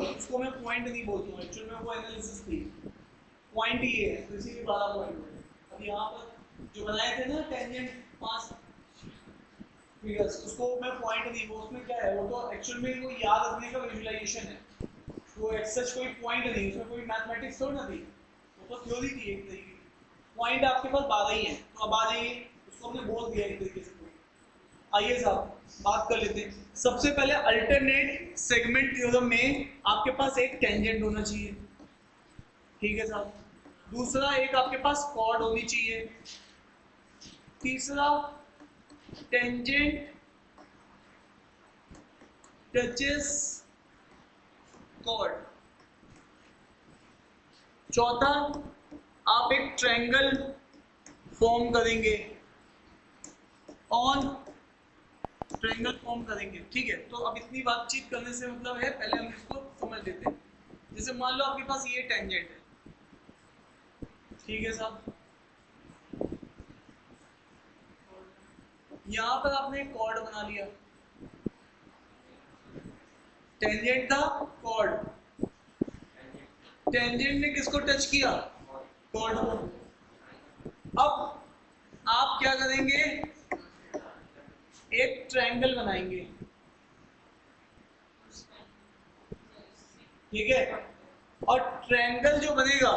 Speaker 1: उसको मैं पॉइंट नहीं बोलता हूँ, एक्चुअली में वो एनालिसिस थी। पॉइंट ये है, तो इसीलिए 12 पॉइंट। अब यहाँ पर जो बनाए थे ना टेंजेंट 5 फिगर्स, उसको मैं पॉइंट नहीं, वो उसमें क्या है, वो तो एक्चुअल में वो याद रखने का विजुअलाइजेशन है। वो एक्सेस कोई पॉइंट नहीं, उसमें कोई मैथमेटिक्स थोड़ी ना थी, वो तो थ्योरी थी एक तरीके की। पॉइंट आपके पास 12 ही है, तो अब आ जाइए, उसको हमने बोल दिया एक तरीके से। आइए साहब बात कर लेते हैं। सबसे पहले अल्टरनेट सेगमेंट थ्योरम में आपके पास एक टेंजेंट होना चाहिए, ठीक है साहब। दूसरा एक आपके पास कॉर्ड होनी चाहिए। तीसरा टेंजेंट टचेस कॉर्ड। चौथा आप एक ट्रायंगल फॉर्म करेंगे, ऑन ट्रायंगल फॉर्म करेंगे, ठीक है। तो अब इतनी बातचीत करने से मतलब है, पहले हम इसको समझ लेते हैं। जैसे मान लो आपके पास ये टेंजेंट है, ठीक है साहब। यहां पर आपने एक कॉर्ड बना लिया, टेंजेंट था कॉर्ड, टेंजेंट ने किसको टच किया, कॉर्ड को। अब आप क्या करेंगे, एक ट्रायंगल बनाएंगे, ठीक है। और ट्रायंगल जो बनेगा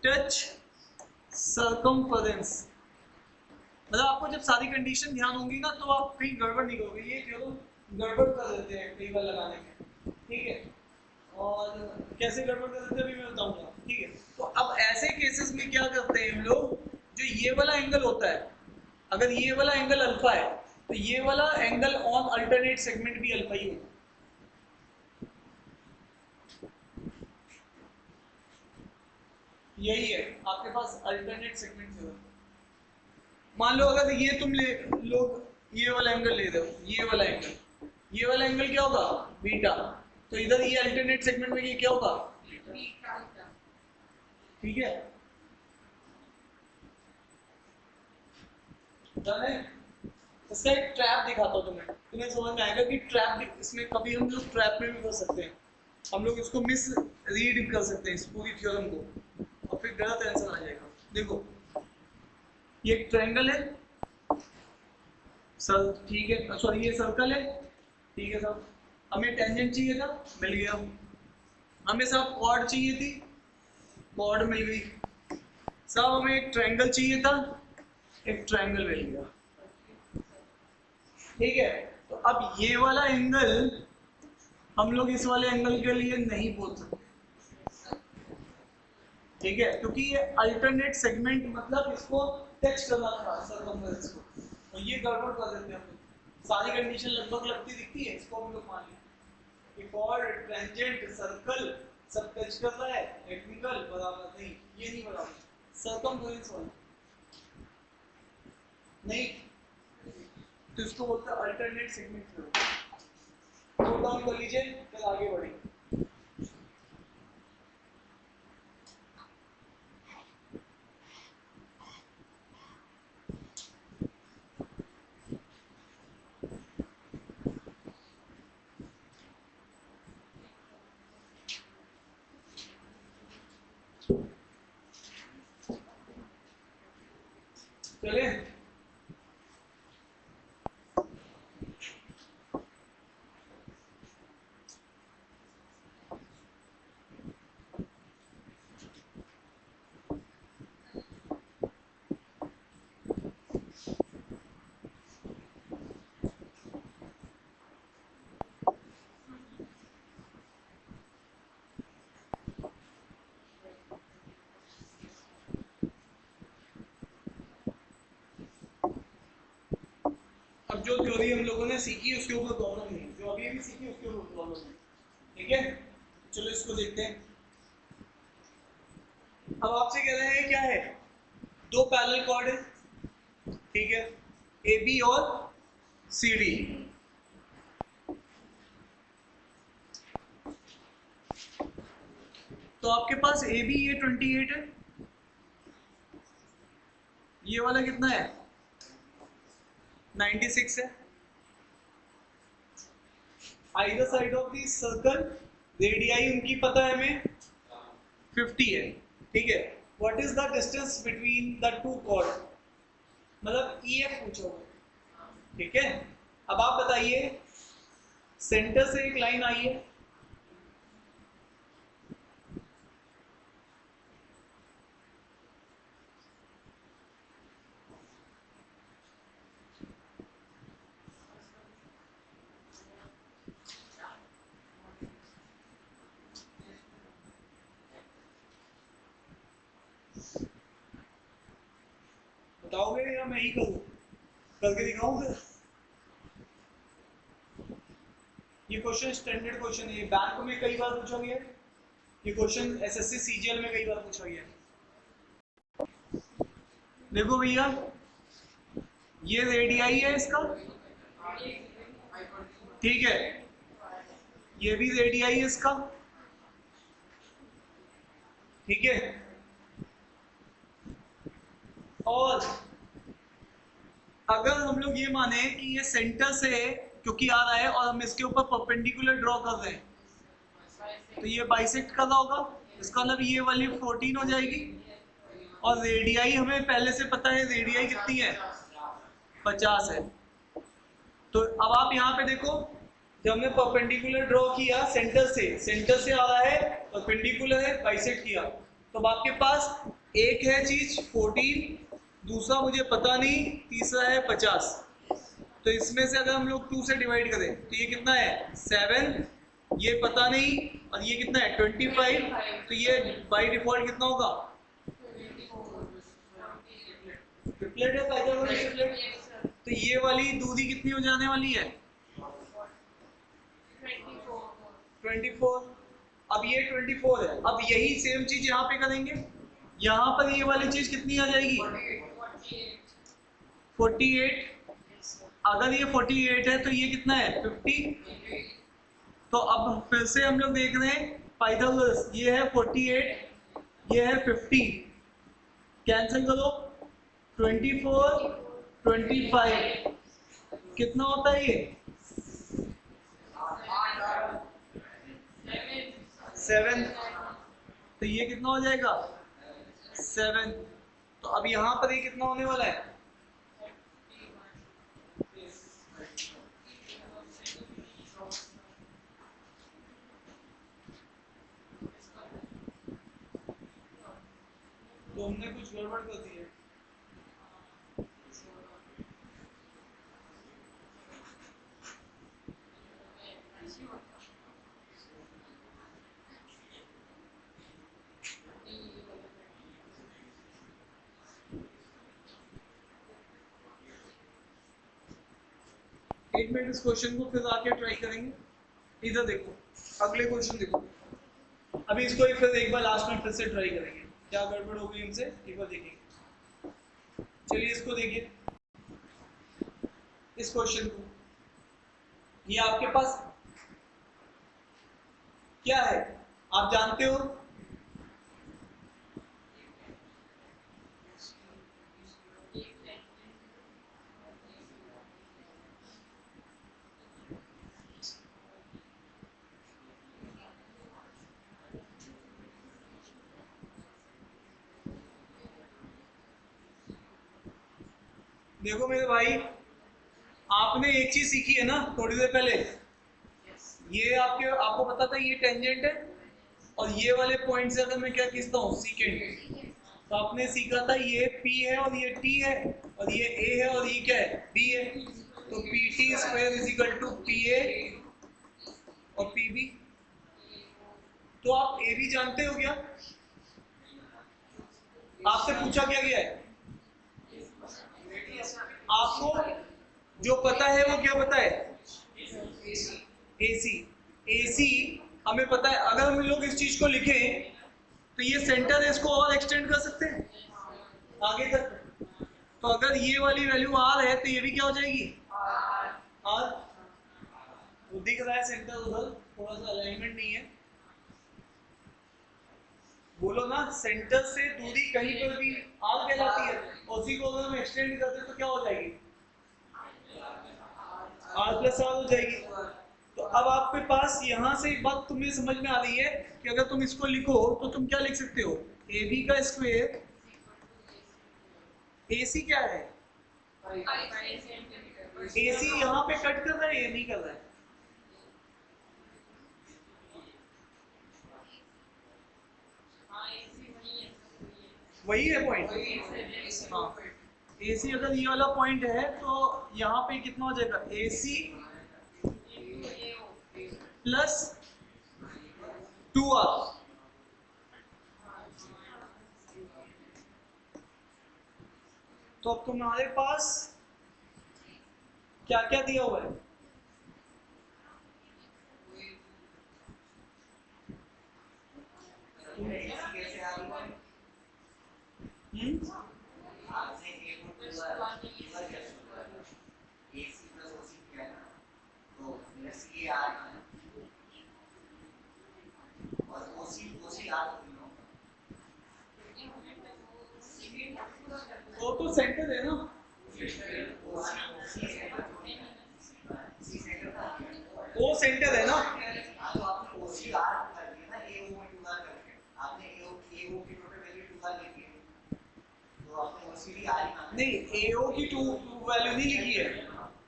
Speaker 1: टच सर्कमफरेंस, मतलब आपको जब सारी कंडीशन ध्यान होंगी ना तो आप कहीं गड़बड़ नहीं करोगे। ये जो गड़बड़ कर देते हैं कई बार लगाने में, ठीक है। और कैसे गड़बड़ कर देते हैं अभी मैं बताऊंगा, ठीक है। तो अब ऐसे केसेस में क्या करते हैं हम लोग, जो ये वाला एंगल होता है, अगर ये वाला एंगल अल्फा है तो ये वाला एंगल ऑन अल्टरनेट सेगमेंट भी अल्फा ही होगा। यही है आपके पास अल्टरनेट सेगमेंट थ्योरम। मान लो अगर ये तुम ले लोग ये वाला एंगल ले रहे हो, ये वाला एंगल, ये वाला एंगल क्या होगा, बीटा। तो इधर ये अल्टरनेट सेगमेंट में ये क्या होगा, ठीक है। डन है। इसका एक ट्रैप दिखाता हूँ तुम्हें, तुम्हें समझ में आएगा कि ट्रैप इसमें कभी हम लोग ट्रैप में भी फंस सकते हैं। हम लोग इसको मिस रीड कर सकते हैं इस पूरी थ्योरम को, और फिर गलत आंसर आ जाएगा। देखो ये एक ट्रायंगल है सर, ठीक है, सॉरी ये सर्कल है, ठीक है साहब। हमें टेंजेंट चाहिए था, मिल गया। हमें साहब कॉर्ड चाहिए थी, कॉर्ड मिल गई। साहब हमें एक ट्रायंगल चाहिए था, एक ट्रायंगल मिल गया, ठीक है। तो अब ये वाला एंगल हम लोग इस वाले एंगल के लिए नहीं बोल सकते, ठीक है, क्योंकि ये अल्टरनेट सेगमेंट मतलब इसको टच करना था सर्कमफरेंस को, तो ये गड़बड़ कर देते हैं हम लोग। सारी कंडीशन लगभग लगती दिखती है, इसको हम लोग मान लिया। एक और टेंजेंट सर्कल सब टच कर रहा है, एंगल बराबर नहीं, ये नहीं बराबर, सर्कमफरेंस वाला नहीं, तो इसको बोलते हैं alternate segment theorem. Note down कर लीजिए, फिर आगे बढ़ेंगे। चले अब जो थ्योरी हम लोगों ने सीखी उसके ऊपर प्रॉब्लम नहीं, जो अभी भी सीखी उसके ऊपर प्रॉब्लम नहीं, ठीक है। चलो इसको देखते हैं। अब आपसे कह रहे हैं क्या है, दो पैरेलल कॉर्ड है, ठीक है, ए बी और सी डी। तो आपके पास ए बी ये 28 है, ये वाला कितना है 96 है। Either side of the circle radii उनकी पता है हमें 50 है, ठीक है। What is the distance between the two chord, मतलब EF पूछा हुआ, ठीक है। अब आप बताइए, सेंटर से एक लाइन आई है, बताओगे या मैं ही करूँ? करके दिखाऊं फिर? ये क्वेश्चन स्टैंडर्ड क्वेश्चन है, बैंक में कई बार पूछा गया है, ये क्वेश्चन एसएससी सीजीएल में कई बार पूछा गया है। देखो भैया, ये रेडियाई है इसका, ठीक है, ये भी रेडियाई है इसका, ठीक है, और अगर हम लोग ये माने कि ये सेंटर से क्योंकि आ रहा है और हम इसके ऊपर परपेंडिकुलर ड्रॉ कर रहे हैं, तो ये बाइसेक्ट कर रहा होगा, इसका मतलब ये वाली 14 हो जाएगी, और रेडियाई हमें पहले से पता है, रेडियाई कितनी है, 50 है। तो अब आप यहाँ पे देखो, जब हमने परपेंडिकुलर ड्रॉ किया सेंटर से आ रहा है, परपेंडिकुलर है, बाइसेक्ट किया, तो अब आपके पास एक है चीज 14, दूसरा मुझे पता नहीं, तीसरा है 50। तो इसमें से अगर हम लोग 2 से डिवाइड करें तो ये कितना है 7, ये पता नहीं, और ये कितना है 25, तो ये बाय डिफॉल्ट कितना होगा, ट्रिपलेट है, पाइथागोरस ट्रिपलेट। तो ये वाली दूरी कितनी हो जाने वाली है 24। अब ये 24 है, अब यही सेम चीज यहाँ पे करेंगे, यहाँ पर ये वाली चीज कितनी आ जाएगी 48। अगर ये 48 है तो ये कितना है 50। तो अब फिर से हम लोग देख रहे हैं पाइथागोरस, ये है 48, ये है 50, कैंसिल करो 24 25, कितना होता है ये 7, तो ये कितना हो जाएगा 7। तो अब यहाँ पर ये कितना होने वाला है, तो हमने कुछ गड़बड़ कर दी है। एक मिनट, इस क्वेश्चन को फिर आके ट्राई करेंगे। इधर देखो, अगले क्वेश्चन देखो, अभी इसको एक बार लास्ट में फिर से ट्राई करेंगे, क्या गड़बड़ हो गई इनसे एक बार देखेंगे। चलिए इसको देखिए, इस क्वेश्चन को, ये आपके पास क्या है आप जानते हो, देखो मेरे भाई, आपने एक चीज सीखी है ना थोड़ी देर पहले, ये आपको पता था ये टेंजेंट है, और ये वाले पॉइंट से अगर मैं क्या खींचता हूँ सीकेंट, तो आपने सीखा था ये P है और ये T है, और ये A है और ये क्या है B है, तो PT² = PA और PB। तो आप AB जानते हो क्या, आपसे पूछा क्या गया है, आपको जो पता है वो क्या पता है AC हमें पता है। अगर हम लोग इस चीज को लिखें तो ये सेंटर है, इसको और एक्सटेंड कर सकते हैं आगे तक, तो अगर ये वाली वैल्यू R है तो ये भी क्या हो जाएगी R। तो दिख रहा है सेंटर उधर, थोड़ा सा अलाइनमेंट नहीं है, बोलो ना, सेंटर से दूरी कहीं पर भी R कहलाती है, और उसी को अगर हम एक्सटेंड करते तो क्या हो जाएगी R+R हो जाएगी। तो अब आपके पास यहाँ से एक बात तुम्हें समझ में आ रही है कि अगर तुम इसको लिखो तो तुम क्या लिख सकते हो, AB² AC क्या है, AC यहाँ पे कट कर रहा है, ये नहीं कर रहा है, वही है पॉइंट। हाँ, AC अगर ये वाला पॉइंट है तो यहाँ पे कितना हो जाएगा AC + 2R। तो अब तुम्हारे पास क्या क्या दिया हुआ है? वो तो सेंटर है ना, वो सेंटर है ना। नहीं, एओ की टू वैल्यू नहीं लिखी है,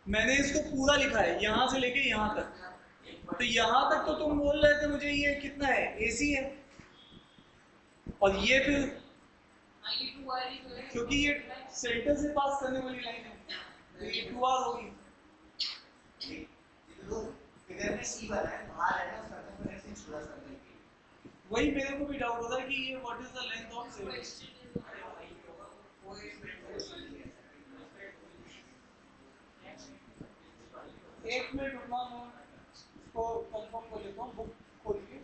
Speaker 1: मैंने इसको पूरा लिखा है यहाँ से लेके यहाँ तक। तो यहाँ तक तो तुम बोल रहे थे मुझे ये कितना है, एसी है, और ये फिर क्योंकि ये सेंटर से पास करने वाली लाइन है तो ये 2R होगी। वही मेरे को भी डाउट होता है कि ये what is the length of centre. एक मिनट रुकना, मैं इसको कंफर्म कर लेता हूँ बुक खोल के।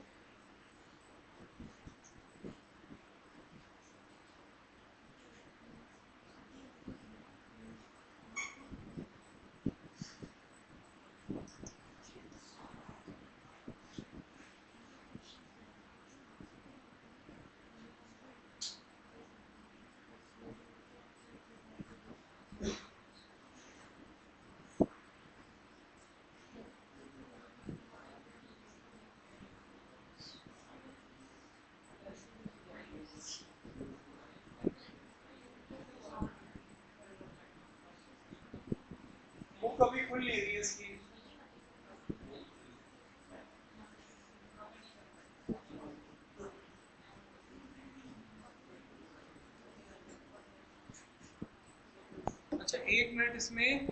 Speaker 1: बुक कभी खुल नहीं रही है इसकी। अच्छा एक मिनट इसमें,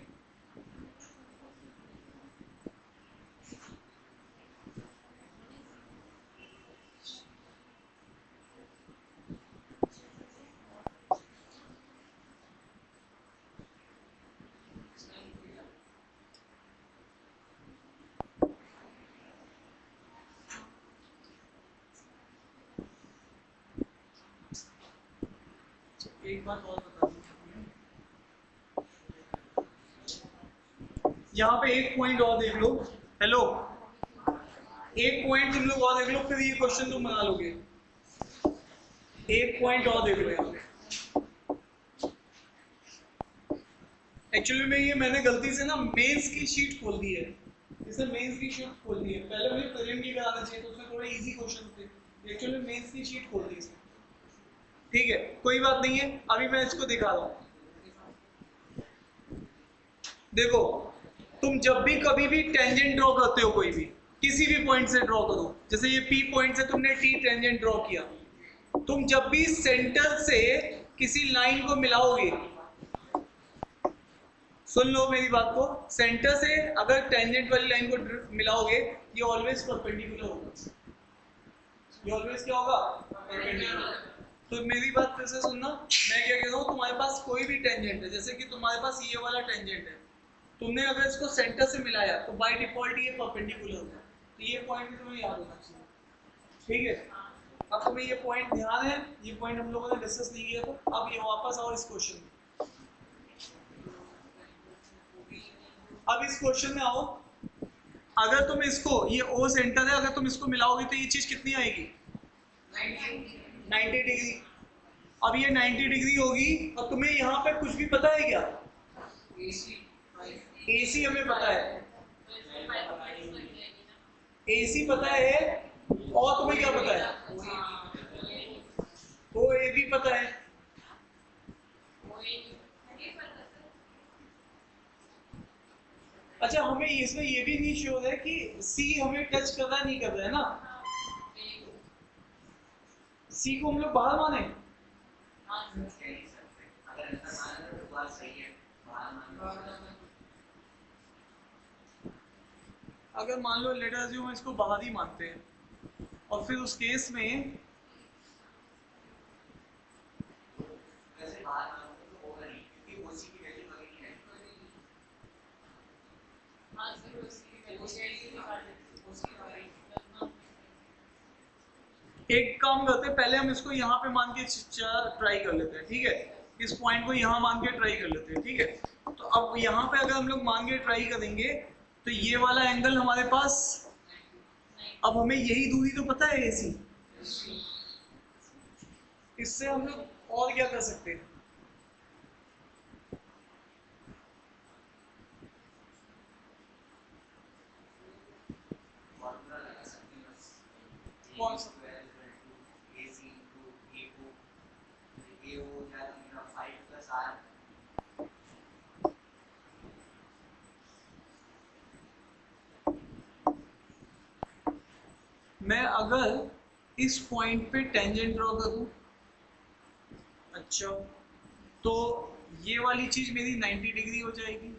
Speaker 1: एक बात और बता दूं, यहाँ पे एक पॉइंट और देख लो। हेलो, एक पॉइंट तुम लोग और देख लो, फिर ये क्वेश्चन तुम बना लोगे। एक पॉइंट और देख लो यहाँ पे। एक्चुअली में ये मैंने गलती से ना मेंस की शीट खोल दी है, इसने मेंस की शीट खोल दी है। पहले मुझे प्रीलिम की कराना चाहिए तो उसमें थोड़े इजी क्वेश्चन थे, एक्चुअली मेंस की शीट खोल दी इसने। ठीक है, कोई बात नहीं है, अभी मैं इसको दिखा रहा हूँ। देखो, तुम जब भी कभी भी टेंजेंट ड्रॉ करते हो, कोई भी किसी भी पॉइंट से ड्रॉ करो, जैसे ये P पॉइंट से तुमने T टेंजेंट ड्रॉ किया, तुम जब भी सेंटर से किसी लाइन को मिलाओगे, सुन लो मेरी बात को, सेंटर से अगर टेंजेंट वाली लाइन को मिलाओगे, ये ऑलवेज परपेंडिकुलर होगा। ये ऑलवेज क्या होगा? परपेंडिकुलर। तो मेरी बात फिर से सुनना, मैं क्या कह रहा हूँ, तुम्हारे पास कोई भी टेंजेंट है, जैसे कि तुम्हारे पास ये वाला टेंजेंट है, तुमने अगर इसको सेंटर से मिलाया तो बाय डिफॉल्ट ये परपेंडिकुलर होगा। तो ये पॉइंट भी तुम्हें याद होना चाहिए, ठीक है। अब तुम्हें ये पॉइंट ध्यान है, ये पॉइंट हम लोगों ने डिस्कस नहीं किया, तो अब ये वापस और इस क्वेश्चन में, अब इस क्वेश्चन में आओ। अगर तुम इसको, ये ओ सेंटर है, अगर तुम इसको मिलाओगे तो ये चीज कितनी आएगी? 90 डिग्री। अब ये 90 डिग्री होगी, और तुम्हें यहाँ पे कुछ भी पता है क्या? एसी हमें पता है, एसी पता है, और तुम्हें क्या पता है? ओ ए भी पता है। अच्छा, हमें इसमें ये भी नहीं श्योर है कि सी हमें टच कर रहा है नहीं कर रहा है ना, सी को हम लोग बाहर माने। अगर मान लो लेट अस हम इसको बाहर ही मानते हैं, और फिर उस केस में एक काम करते हैं, पहले हम इसको यहाँ पे मान के ट्राई कर लेते हैं, ठीक है। इस पॉइंट को यहाँ मान के ट्राई कर लेते हैं, ठीक है। तो अब यहाँ पे अगर हम लोग मान के ट्राई करेंगे तो ये वाला एंगल हमारे पास, अब हमें यही दूरी तो पता है AC, इससे हम लोग और क्या कर सकते हैं? कौन सा? मैं अगर इस पॉइंट पे टेंजेंट ड्रॉ करूं, अच्छा, तो ये वाली चीज मेरी 90 डिग्री हो जाएगी,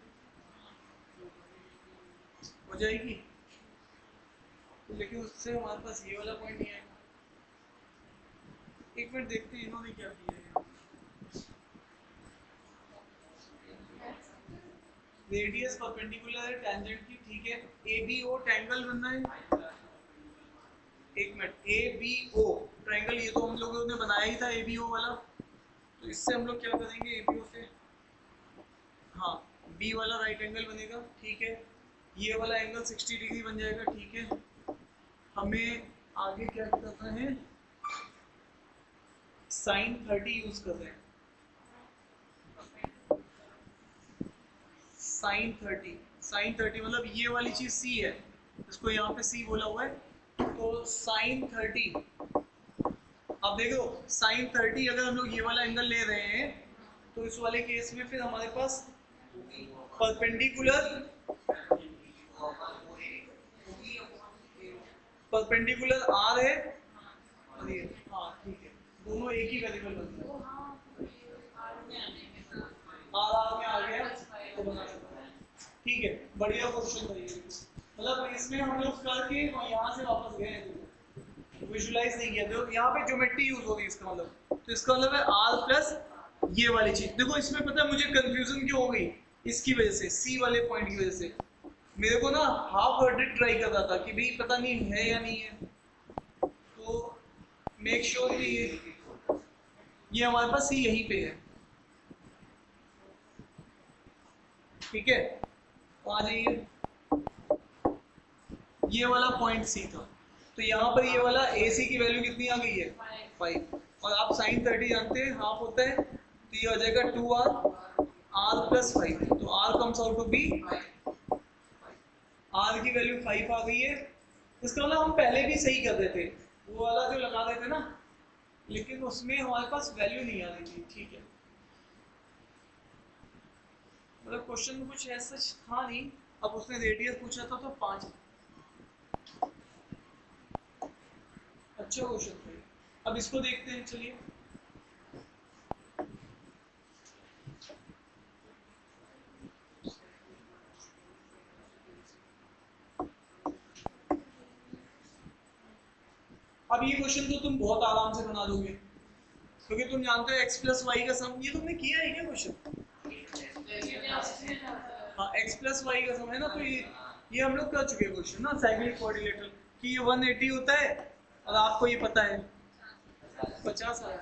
Speaker 1: हो जाएगी। तो लेकिन उससे हमारे पास ये वाला पॉइंट नहीं आएगा। एक मिनट देखते हैं इन्होंने क्या किया है। रेडियस परपेंडिकुलर है टेंजेंट की, ठीक है। ABO ट्रायंगल बनना है। एक मिनट, ABO ट्रायंगल, ये तो हम लोगों ने बनाया ही था ABO वाला। तो इससे हम लोग क्या करेंगे, ABO से हाँ B वाला राइट एंगल बनेगा, ठीक है। ये वाला एंगल 60 डिग्री बन जाएगा, ठीक है। हमें आगे क्या करना है, sin 30 यूज कर रहे हैं। sin 30 मतलब ये वाली चीज C है, इसको यहाँ पे C बोला हुआ है। तो sin 30, अब देखो sin 30 अगर हम लोग ये वाला एंगल ले रहे हैं तो इस वाले केस में फिर हमारे पास परपेंडिकुलर R है और ये, हाँ ठीक है, दोनों एक ही वेरिएबल बनते हैं। R में आ गया तो बना सकते हैं, ठीक है। बढ़िया क्वेश्चन था ये, मतलब इसमें हम लोग करके यहाँ से वापस गए, विजुलाइज नहीं किया। तो यहाँ पे ज्योमेट्री यूज हो रही है इसका मतलब, तो इसका मतलब है R प्लस ये वाली चीज। देखो इसमें पता है मुझे कंफ्यूजन क्यों हो गई, इसकी वजह से, C वाले पॉइंट की वजह से। मेरे को ना हाफ वर्डेड ट्राई कर रहा था कि भाई पता नहीं है या नहीं है, तो मेक श्योर कि ये हमारे पास C यहीं पे है, ठीक है। तो आ जाइए, ये वाला पॉइंट C था, तो यहाँ पर ये वाला AC की वैल्यू कितनी आ गई है, 5। और आप sin 30 जानते हैं हाफ होता है, तो ये हो जाएगा 2R, R प्लस 5, तो R comes out to be, R की वैल्यू 5 आ गई है। इसका मतलब हम पहले भी सही कर रहे थे, वो वाला जो लगा रहे थे ना, लेकिन उसमें हमारे पास वैल्यू नहीं आ रही थी, ठीक है। मतलब क्वेश्चन में कुछ ऐसा था नहीं। अब उसने रेडियस पूछा था तो 5, अच्छा क्वेश्चन था। अब इसको देखते हैं, चलिए। अब ये क्वेश्चन तो तुम बहुत आराम से बना दोगे, क्योंकि तुम जानते हो x प्लस वाई का सम, ये तुमने किया है क्या क्वेश्चन? हाँ, x प्लस वाई का सम है ना, तो ये हम लोग कर चुके हैं क्वेश्चन ना, साइक्लिक कोऑर्डिनेटर कि ये 180 होता है और आपको ये पता है 50 है।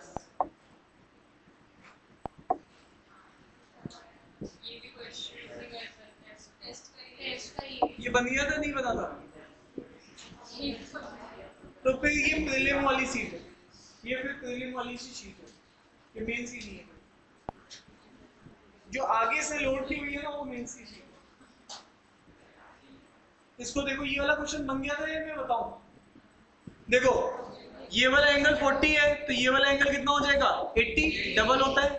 Speaker 1: ये बन गया था, नहीं बना था? तो फिर ये प्रीलिम वाली सीट है, ये फिर प्रीलिम वाली शीट है, ये मेन सीट नहीं है। जो आगे से लोड की हुई है ना, वो मेन सीट है। इसको देखो, ये वाला क्वेश्चन बन गया था, ये मैं बताऊं। देखो ये वाला एंगल 40 है, तो ये वाला एंगल कितना हो जाएगा, 80, डबल होता है।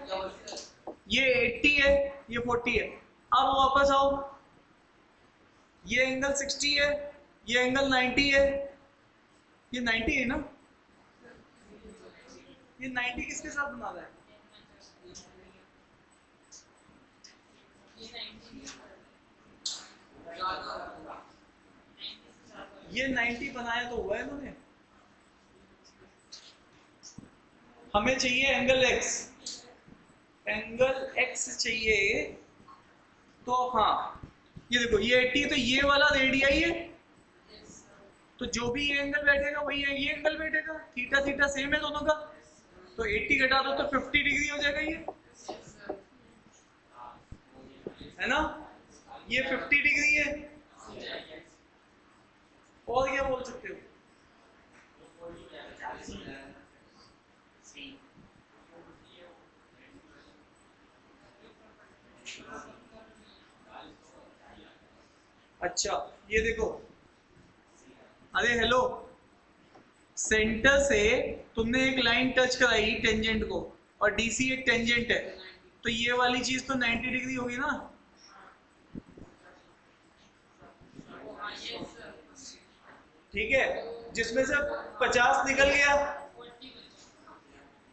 Speaker 1: ये 80 है, ये 40 है। अब वापस आओ, ये एंगल 60 है, ये एंगल 90 है, ये 90 है ना, ये 90 किसके साथ बना रहा है, ये 90 बनाया तो हुआ है इन्होंने। हमें चाहिए एंगल x, एंगल x चाहिए, तो हाँ ये देखो ये 80 तो ये वाला रेडियाई है, तो जो भी ये एंगल बैठेगा वही ये एंगल बैठेगा, थीटा थीटा सेम है दोनों का, तो 80 घटा दो तो 50 डिग्री हो जाएगा ये, है ना, ये 50 डिग्री है। और क्या बोल सकते हो? अच्छा ये देखो, अरे हेलो, सेंटर से तुमने एक लाइन टच कराई टेंजेंट को, और डीसी एक टेंजेंट है, तो ये वाली चीज तो 90 डिग्री होगी ना, ठीक है, जिसमें से 50 निकल गया,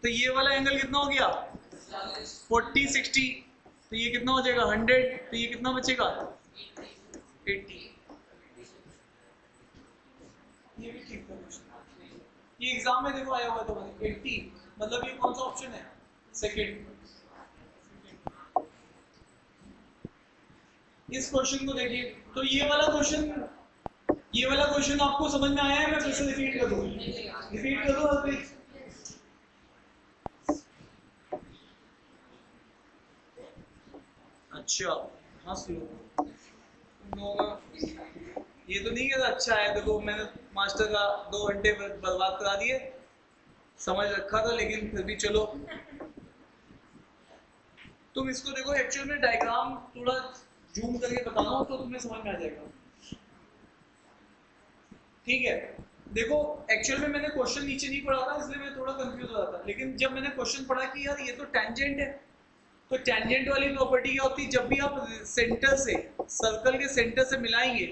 Speaker 1: तो ये वाला एंगल कितना हो गया 40 60, तो ये कितना हो जाएगा 100, तो ये कितना बचेगा 80। ये भी ठीक था, ये एग्जाम में देखो आया हुआ है तुम्हारे 80, मतलब ये कौन सा ऑप्शन है, सेकंड। इस क्वेश्चन को देखिए, तो ये वाला क्वेश्चन आपको समझ में आया है, मैं फिर से रिपीट कर दूं, हर पेज। अच्छा हंस लो, ये तो नहीं कहता अच्छा है, देखो मैंने मास्टर का 2 घंटे बर्बाद करा दिए, समझ रखा था लेकिन फिर भी चलो, तुम इसको देखो, एक्चुअल में डायग्राम थोड़ा जूम करके बताना हो तो तुम्हें समझ में आ जाएगा, ठीक है। देखो एक्चुअल में मैंने क्वेश्चन नीचे नहीं पढ़ा था, इसलिए मैं थोड़ा कंफ्यूज हो रहा था, लेकिन जब मैंने क्वेश्चन पढ़ा कि यार ये तो टेंजेंट है, तो टेंजेंट वाली प्रॉपर्टी क्या होती है, जब भी आप सेंटर से, सर्कल के सेंटर से मिलाएंगे,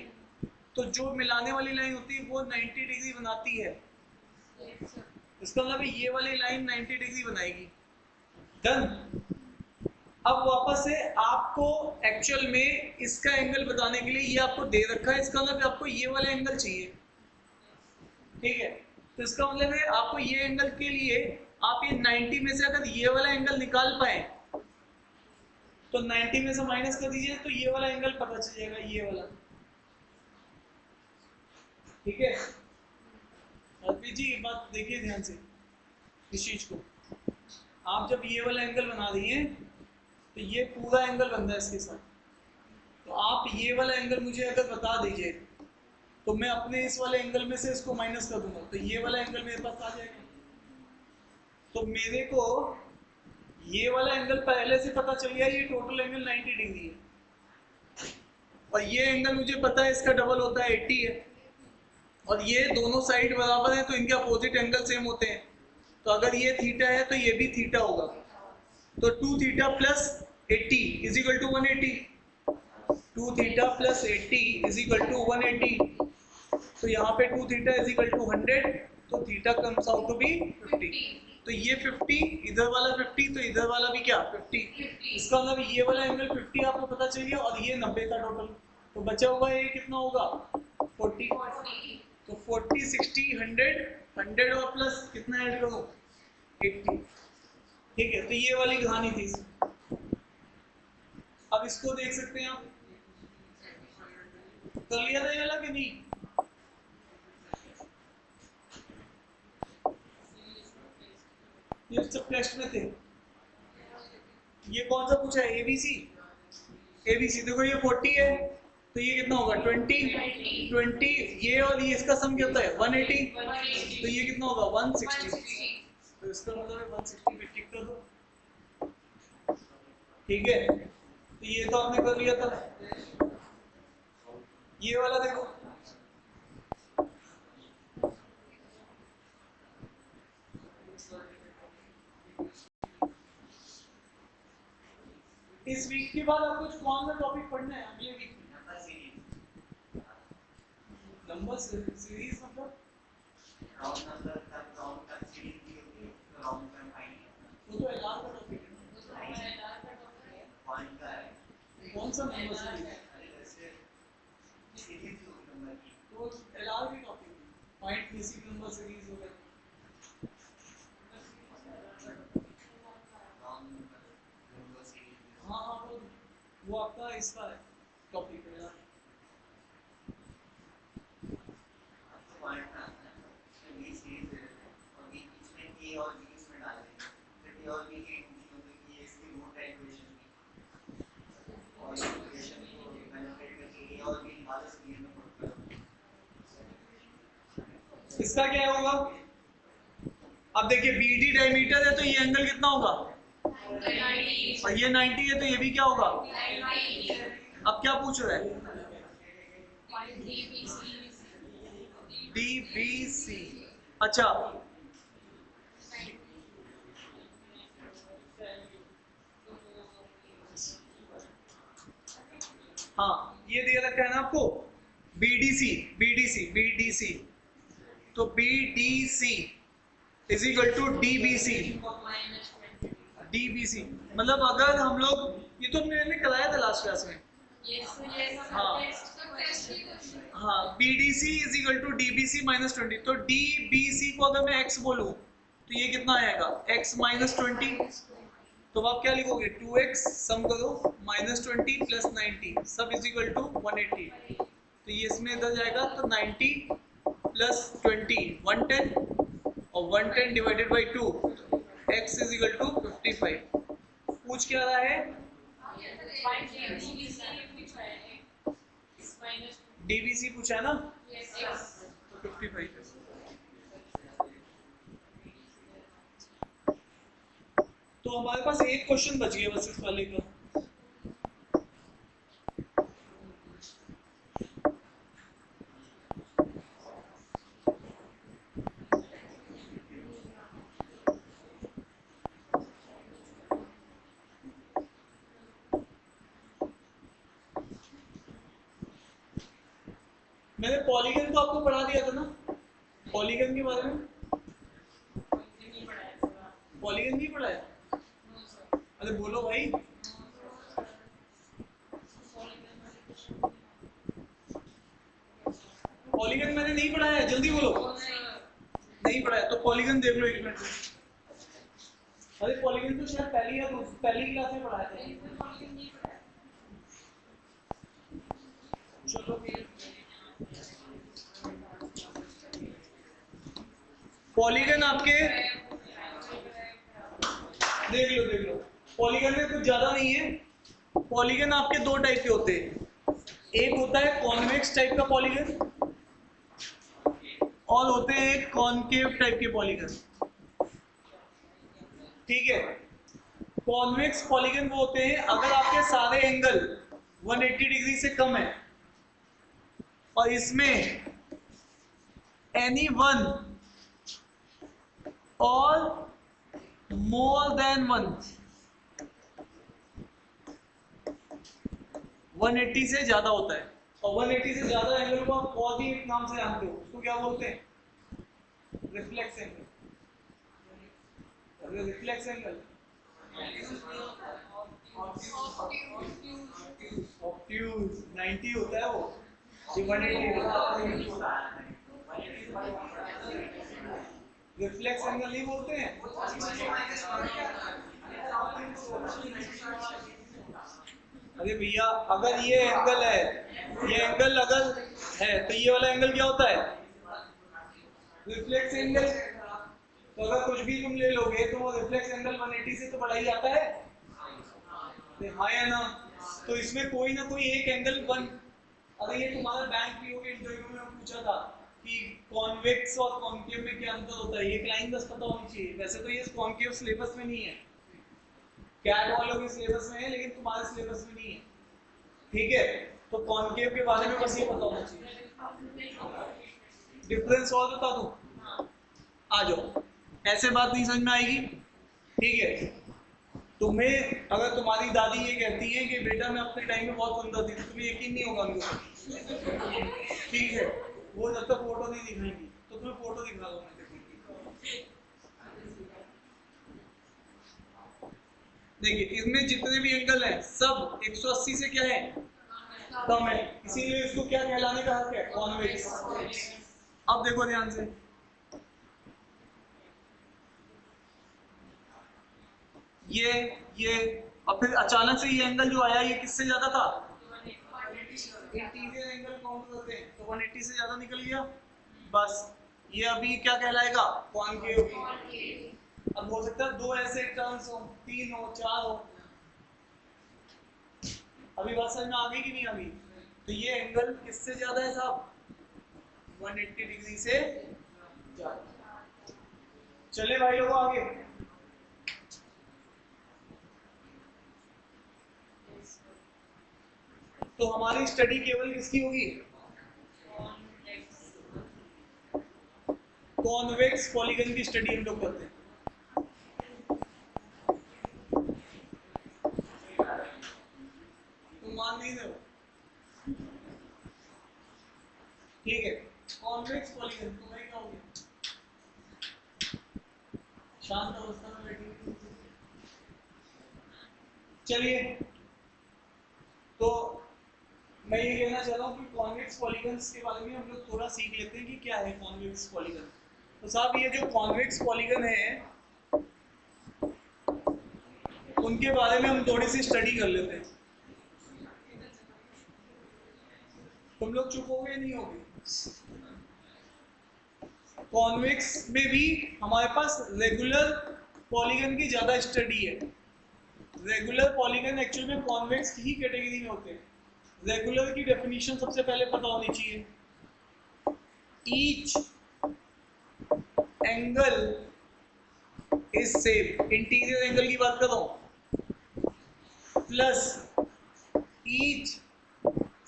Speaker 1: तो जो मिलाने वाली लाइन होती है वो 90 डिग्री बनाती है, इसका मतलब ये वाली लाइन 90 डिग्री बनाएगी। डन। अब वापस से आपको एक्चुअल में इसका एंगल बताने के लिए ये आपको दे रखा है, इसका मतलब आपको ये वाला एंगल चाहिए, ठीक है, तो इसका मतलब है आपको ये एंगल के लिए आप ये 90 में से अगर ये वाला एंगल निकाल पाए, तो 90 में से माइनस कर दीजिए, तो ये वाला एंगल पता चल जाएगा, ये वाला, ठीक है। अर्पित जी एक बात देखिए ध्यान से इस चीज को, आप जब ये वाला एंगल बना दिए तो ये पूरा एंगल बन रहा है इसके साथ, तो आप ये वाला एंगल मुझे अगर बता दीजिए, तो मैं अपने इस वाले एंगल में से इसको माइनस कर दूंगा, तो ये वाला एंगल मेरे पास आ जाएगा, तो मेरे को ये वाला एंगल पहले से पता चल गया, ये टोटल एंगल 90 डिग्री है, और ये एंगल मुझे पता है इसका डबल होता है 80 है, और ये दोनों साइड बराबर है तो इनके अपोजिट एंगल सेम होते हैं, तो अगर ये थीटा है तो ये भी थीटा होगा, तो 2 theta plus 80 is equal to 180, 2 theta plus 80 is equal to 180, तो यहाँ पे 2 थीटा इज इक्वल टू 100, तो theta comes out to be 50, तो ये 50 इधर वाला 50, तो इधर वाला भी क्या 50, इसका मतलब ये वाला एंगल 50 आपको पता चलिए, और ये 90 का टोटल, तो बचा हुआ ये कितना होगा 40, तो 40 60 100, 100 और प्लस कितना ऐड करो 80, ठीक है, तो ये वाली कहानी थी। अब इसको देख सकते हैं आप, कर लिया था ये वाला कि नहीं, ये सब टेस्ट में थे, ये कौन सा पूछा है एबीसी, एबीसी देखो ये 40 है, तो ये कितना होगा 20, ये और ये इसका सम क्या होता है 180, तो ये कितना होगा 160, तो इसका मतलब है 160 पे टिक कर दो, ठीक है, तो ये तो आपने कर लिया था, ये वाला देखो, इस वीक के बाद आपको कौन सा टॉपिक पढ़ना है अगले वीक में, नंबर सीरीज मतलब राउंड नंबर तक राउंड तक सीरीज की होती है, राउंड का फाइंड, वो तो एलआर का टॉपिक है, पॉइंट का है, कौन सा नंबर सीरीज, सीरीज नंबर की, तो एलआर की topic point basic number series हो गया, हाँ हाँ वो आपका इसका है टॉपिक है इसका क्या होगा? अब देखिए BD डायमीटर है तो ये एंगल कितना होगा? और ये 90 है तो ये भी क्या होगा? अब क्या पूछ रहा है? DBC। अच्छा, हाँ ये दिया रखा है ना आपको, BDC। तो BDC is equal to DBC मतलब अगर हम लोग, ये तो हमने कराया था लास्ट क्लास में। हाँ हाँ, BDC is equal to DBC minus 20। तो DBC को अगर मैं x बोलूं तो ये कितना आएगा? x minus 20। तो आप क्या लिखोगे? 2x सम करो माइनस 20 प्लस 90 सब इज इक्वल टू 180। तो ये इसमें इधर जाएगा तो 90 प्लस 20 110 और 110 divided by 2 x is equal to 55। पूछ क्या रहा है? DBC पूछा है ना, तो 55। तो हमारे पास एक क्वेश्चन बच गया बस इस वाले का। मैंने पॉलीगन तो आपको पढ़ा दिया था ना, पॉलीगन के बारे में। पॉलीगन नहीं पढ़ाया? अरे बोलो भाई। पॉलीगन मैंने नहीं पढ़ाया है, जल्दी बोलो। नहीं पढ़ाया तो पॉलीगन देख लो एक मिनट। अरे पॉलीगन तो शायद पहली क्लास में पढ़ाया था। चलो पॉलीगन आपके देख लो। पॉलीगन में कुछ ज्यादा नहीं है। पॉलीगन आपके दो टाइप के होते हैं, एक होता है कॉन्वेक्स टाइप का पॉलीगन और होते हैं कॉनकेव टाइप के पॉलीगन। ठीक है, कॉन्वेक्स पॉलीगन वो होते हैं अगर आपके सारे एंगल 180 डिग्री से कम है और इसमें एनी वन और मोर देन 180 से ज्यादा होता है। और 180 से ज्यादा एंगल को आप और भी एक नाम से जानते हो, उसको क्या बोलते हैं? Reflex angle. Reflex angle obtuse 90 होता है वो, ये 180 होता है। रिफ्लेक्स एंगल नहीं बोलते हैं। अरे भैया अगर ये एंगल है, ये एंगल अगर है तो ये वाला एंगल क्या होता है? Reflex angle. तो अगर कुछ भी तुम ले लोगे तो वो रिफ्लेक्स एंगल 180 से तो बढ़ा ही आता है, हाँ या ना? तो इसमें कोई ना कोई एक एंगल वन, अगर ये तुम्हारा बैंक पीओ के इंटरव्यू में पूछा था कि कॉन्वेक्स और कॉनकेव में क्या अंतर होता है, ये क्लाइन बस पता होनी चाहिए। वैसे तो ये कॉनकेव सिलेबस में नहीं है, कैट वालों के सिलेबस में है लेकिन तुम्हारे सिलेबस में नहीं है। ठीक है, तो कॉनकेव के बारे में बस ये पता होना चाहिए। डिफरेंस और बता दूं? आ जाओ, ऐसे बात नहीं समझ में आएगी। ठीक है, तुम्हें अगर तुम्हारी दादी ये कहती है कि बेटा मैं अपने टाइम में बहुत सुंदर थी तो तुम्हें यकीन नहीं होगा उनको। ठीक है, वो जब तक फोटो नहीं दिखाएंगी तो तुम्हें फोटो दिखा दो। देखिए इसमें जितने भी एंगल हैं सब 180 से क्या है? कम है, इसीलिए इसको क्या कहलाने का हक है? कॉन्वेक्स। अब देखो ध्यान से, ये और फिर अचानक से ये एंगल जो आया ये किससे ज्यादा था? इंटीरियर एंगल काउंट करते हैं तो 180 से ज्यादा निकल गया, बस ये अभी क्या कहलाएगा? कॉनकेव। अब हो सकता है 2 ऐसे टर्न्स हो, 3 हो, 4 हो। अभी बात समझ में आ गई कि नहीं आ गई? तो ये एंगल किससे ज्यादा है साहब? 180 डिग्री से ज्यादा। चले भाई लोगों आगे। तो हमारी स्टडी केवल किसकी होगी? कॉन्वेक्स पॉलीगन की स्टडी हम लोग करते हैं। तुम मान नहीं दो, ठीक है। कॉन्वेक्स पॉलीगन तो भाई क्या हो गया? शांत अवस्था में बैठी। चलिए, तो मैं ये कहना चाह रहा हूँ कि कॉन्वेक्स पॉलीगन्स के बारे में हम लोग थोड़ा सीख लेते हैं कि क्या है कॉन्वेक्स पॉलीगन। तो साहब ये जो कॉन्वेक्स पॉलीगन है उनके बारे में हम थोड़ी सी स्टडी कर लेते हैं। तुम लोग चुप हो गए नहीं होगे? कॉन्वेक्स में भी हमारे पास रेगुलर पॉलीगन की ज्यादा स्टडी है। रेगुलर पॉलीगन एक्चुअल में कॉन्वेक्स की ही कैटेगरी में होते हैं। रेगुलर की डेफिनेशन सबसे पहले पता होनी चाहिए। Each angle is same, interior angle की बात कर रहा हूं, plus each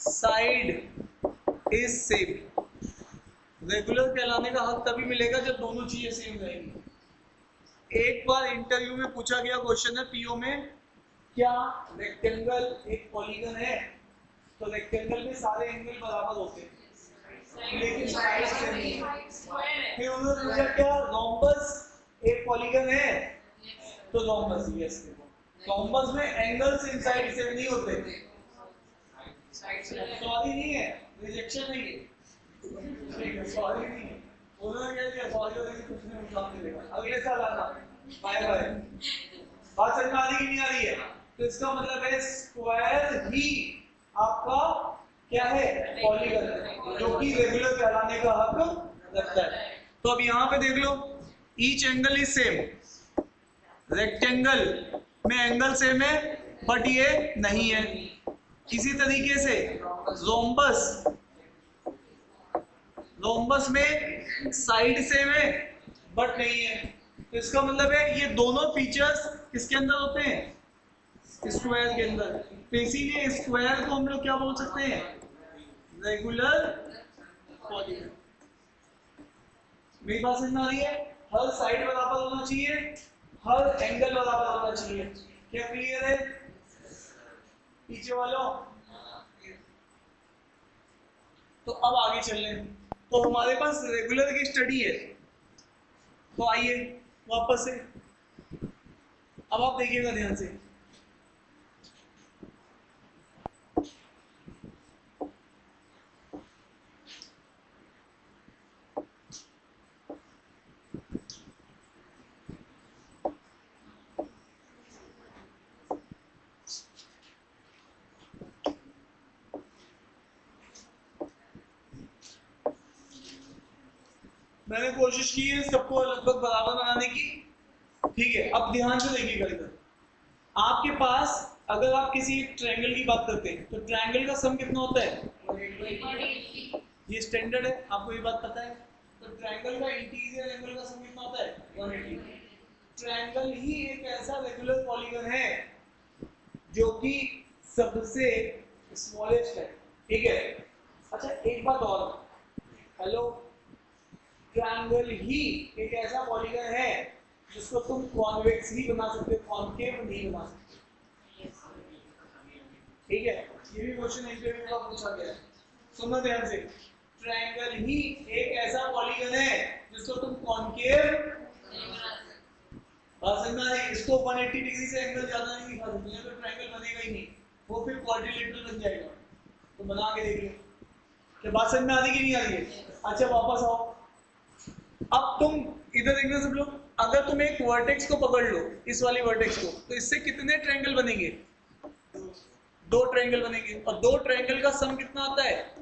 Speaker 1: side is same. Regular कहलाने का हक तभी मिलेगा जब दोनों चीजें सेम रहेंगी। एक बार इंटरव्यू में पूछा गया क्वेश्चन है पीओ में, क्या रेक्टेंगल एक पॉलीगन है? तो रेक्टेंगल में सारे एंगल बराबर होते हैं लेकिन साइड से नहीं। फिर उन्होंने पूछा क्या रोम्बस एक पॉलीगन है? तो रोम्बस, यस। रोम्बस में एंगल्स इनसाइड से नहीं होते। सॉरी नहीं है, रिजेक्शन नहीं है, ठीक है, सॉरी नहीं है। उन्होंने कह दिया सॉरी और कुछ नहीं, एग्जाम मिलेगा अगले साल आना, बाय बाय। बात समझ में आ रही कि नहीं आ रही है? तो इसका मतलब है स्क्वायर ही आपका क्या है? पॉलीगन है, जो कि रेगुलर कहलाने का हक रखता है। तो अब यहाँ पे देख लो, each angle is same. Rectangle में एंगल सेम है बट ये नहीं है। इसी तरीके से रोम्बस, रोम्बस में साइड सेम है बट नहीं है। तो इसका मतलब है ये दोनों फीचर्स किसके अंदर होते हैं? स्क्वायर के अंदर। तो इसीलिए स्क्वायर को हम लोग क्या बोल सकते हैं? Regular polygon. मेरी बात समझ में आ रही है? हर साइड बराबर होना चाहिए, हर एंगल बराबर होना चाहिए। क्या क्लियर है पीछे वालों? तो अब आगे चल रहे हैं। तो हमारे पास रेगुलर की स्टडी है, तो आइए वापस से, अब आप देखिएगा ध्यान से। मैंने कोशिश की है सबको लगभग बराबर बनाने की, ठीक है। अब ध्यान से देखिएगा इधर, आपके पास अगर आप किसी ट्रायंगल की बात करते हैं तो ट्रायंगल का सम कितना होता है? ये स्टैंडर्ड है, आपको ये बात पता है। तो ट्रायंगल का इंटीरियर एंगल का सम कितना होता है? 180। ट्रायंगल ही एक ऐसा रेगुलर पॉलीगन है जो कि सबसे स्मॉलेस्ट है, ठीक है। अच्छा एक बात और, हेलो, ट्रायंगल ही एक ऐसा पॉलीगन है जिसको तुम कॉन्वेक्स ही बना सकते हो, कॉन्केव नहीं बना सकते, ठीक है। ये भी क्वेश्चन इंटरव्यू का पूछा गया है, सुनना ध्यान से। ट्रायंगल ही एक ऐसा पॉलीगन है जिसको तुम कॉन्केव, इसको 180 डिग्री से एंगल ज्यादा नहीं दिखा सकते, तो ट्रायंगल बनेगा ही नहीं, वो फिर क्वाड्रिलेटरल बन जाएगा। तो बना के देख लो, क्या बात समझ में आ रही कि नहीं आ रही है? अच्छा वापस आओ, अब तुम इधर देखना सब लोग, अगर तुम एक वर्टेक्स को पकड़ लो, इस वाली वर्टेक्स को, तो इससे कितने ट्रायंगल बनेंगे? 2 ट्रायंगल बनेंगे, और 2 ट्रायंगल का सम कितना आता है?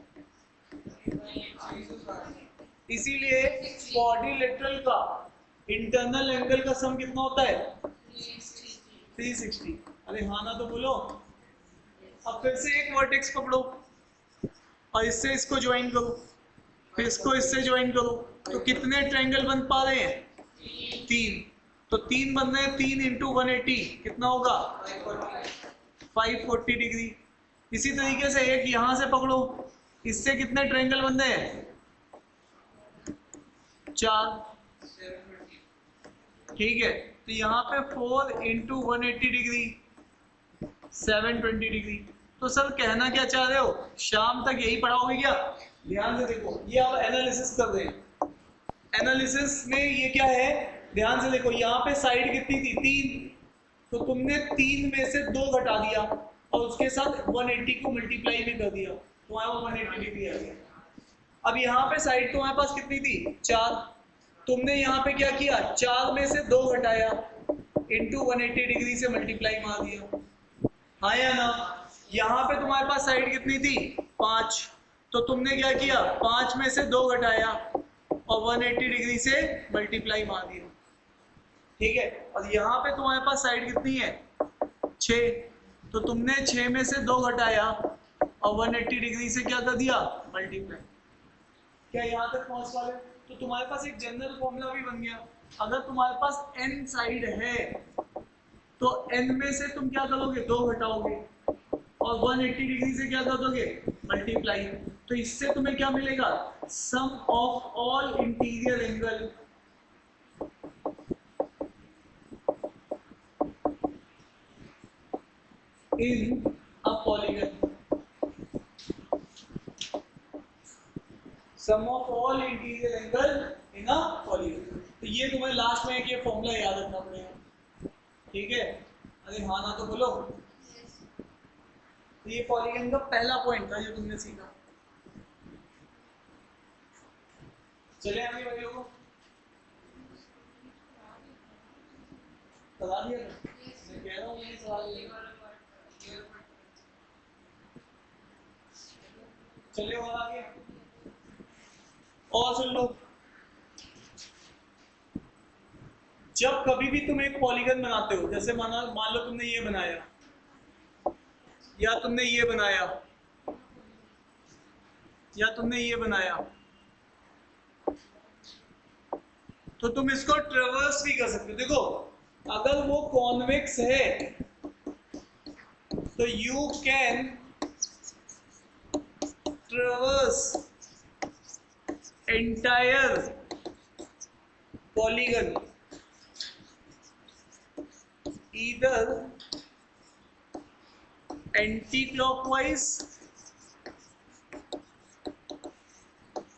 Speaker 1: इसीलिए क्वाड्रिलेटरल का इंटरनल एंगल का सम कितना होता है 360। अरे हाँ ना तो बोलो। अब फिर से एक वर्टेक्स पकड़ो और इससे इसको ज्वाइन करो, फिर इसको इससे ज्वाइन करो, तो कितने ट्रायंगल बन पा रहे हैं 3। तो 3 बन रहे हैं, 3 इंटू 180 कितना होगा 540 डिग्री। इसी तरीके से एक यहां से पकड़ो, इससे कितने ट्रायंगल बन रहे हैं 4। ठीक है, तो यहाँ पे 4 इंटू 180 डिग्री 720 डिग्री। तो सर कहना क्या चाह रहे हो, शाम तक यही पढ़ाओगे क्या? ध्यान से देखो, ये आप एनालिसिस कर रहे हैं। एनालिसिस में ये क्या है, ध्यान से देखो, यहाँ पे साइड कितनी थी 3, तो तुमने 3 में से 2 घटा दिया और उसके साथ 180 को मल्टीप्लाई भी कर दिया, तो वहाँ 180 डिग्री आ गया। अब यहाँ पे साइड तुम्हारे पास कितनी थी 4, तुमने यहाँ पे क्या किया 4 में से 2 घटाया इंटू 180 डिग्री से मल्टीप्लाई मार दिया, हाँ या ना? यहाँ पे तुम्हारे पास साइड कितनी थी 5, तो तुमने क्या किया 5 में से 2 घटाया और 180 डिग्री से मल्टीप्लाई मार दिया। ठीक है, और यहाँ पे तुम्हारे पास साइड कितनी है 6, तो तुमने 6 में से 2 घटाया और 180 डिग्री से क्या कर दिया मल्टीप्लाई। क्या यहाँ तक पहुंच पा रहे? तो तुम्हारे पास एक जनरल फॉर्मूला भी बन गया। अगर तुम्हारे पास n साइड है तो n में से तुम क्या करोगे 2 घटाओगे और 180 डिग्री से क्या कर दोगे मल्टीप्लाई। तो इससे तुम्हें क्या मिलेगा, sum of all interior angle in a polygon, sum of all interior angle in a polygon. तो ये तुम्हें लास्ट में एक ये फॉर्मूला याद रखना पड़ेगा, ठीक है? अरे हाँ ना तो बोलो। तो ये पॉलीगन का पहला पॉइंट था जो तुमने सीखा। चले आगे भाइयों को बता दिया था, मैं कह रहा हूँ ये सवाल। चले और आगे और सुन लो, जब कभी भी तुम एक पॉलीगन बनाते हो, जैसे मान लो तुमने ये बनाया या तुमने ये बनाया या तुमने ये बनाया, तो तुम इसको ट्रेवर्स भी कर सकते हो। देखो अगर वो कॉन्वेक्स है तो you can ट्रेवर्स entire polygon either anti-clockwise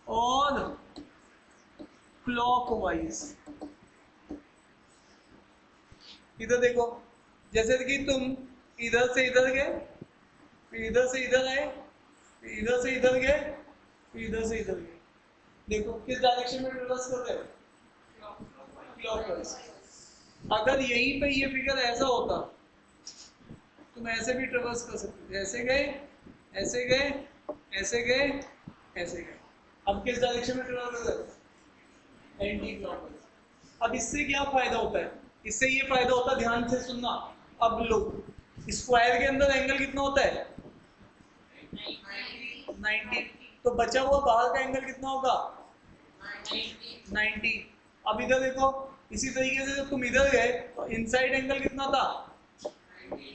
Speaker 1: और clockwise। इधर देखो, जैसे कि तुम इधर से इधर गए, इधर से इधर आए, इधर से इधर गए, इधर से इधर गए, देखो किस डायरेक्शन में ट्रेवर्स कर रहे हो क्लॉकवाइज। अगर यहीं पे ये फिगर ऐसा होता तुम ऐसे भी ट्रेवर्स कर सकते थे, ऐसे गए, ऐसे गए, ऐसे गए, ऐसे गए। अब किस डायरेक्शन में ट्रेवर्स कर रहे हो एंटी क्लॉकवाइज। अब इससे क्या फायदा होता है, इससे ये फायदा होता है, ध्यान से सुनना। अब लो, स्क्वायर के अंदर एंगल कितना होता है 90, तो बचा हुआ बाहर का एंगल कितना होगा 90। अब इधर देखो, इसी तरीके से जब तुम इधर गए तो इनसाइड एंगल कितना था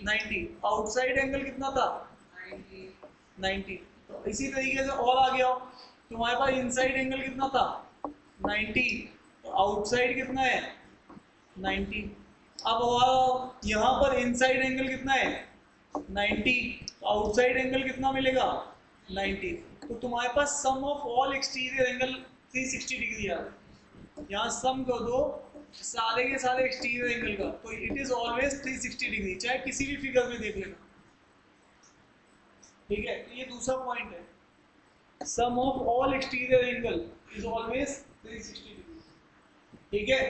Speaker 1: 90, आउटसाइड एंगल कितना था 90। तो इसी तरीके से और आ गया, तुम्हारे पास इनसाइड एंगल कितना था 90, तो आउटसाइड कितना है 90। अब और यहाँ पर इनसाइड एंगल कितना है 90, तो आउटसाइड एंगल कितना मिलेगा 90। तो तुम्हारे पास sum of all exterior angle 360 degree आ रहा है। यहाँ सम कर दो सारे के सारे एक्सटीरियर एंगल का, तो इट इज ऑलवेज 360 डिग्री, चाहे किसी भी फिगर में देख लेना, ठीक है? तो ये दूसरा पॉइंट है, sum of all exterior angle is always 360 degree, ठीक है?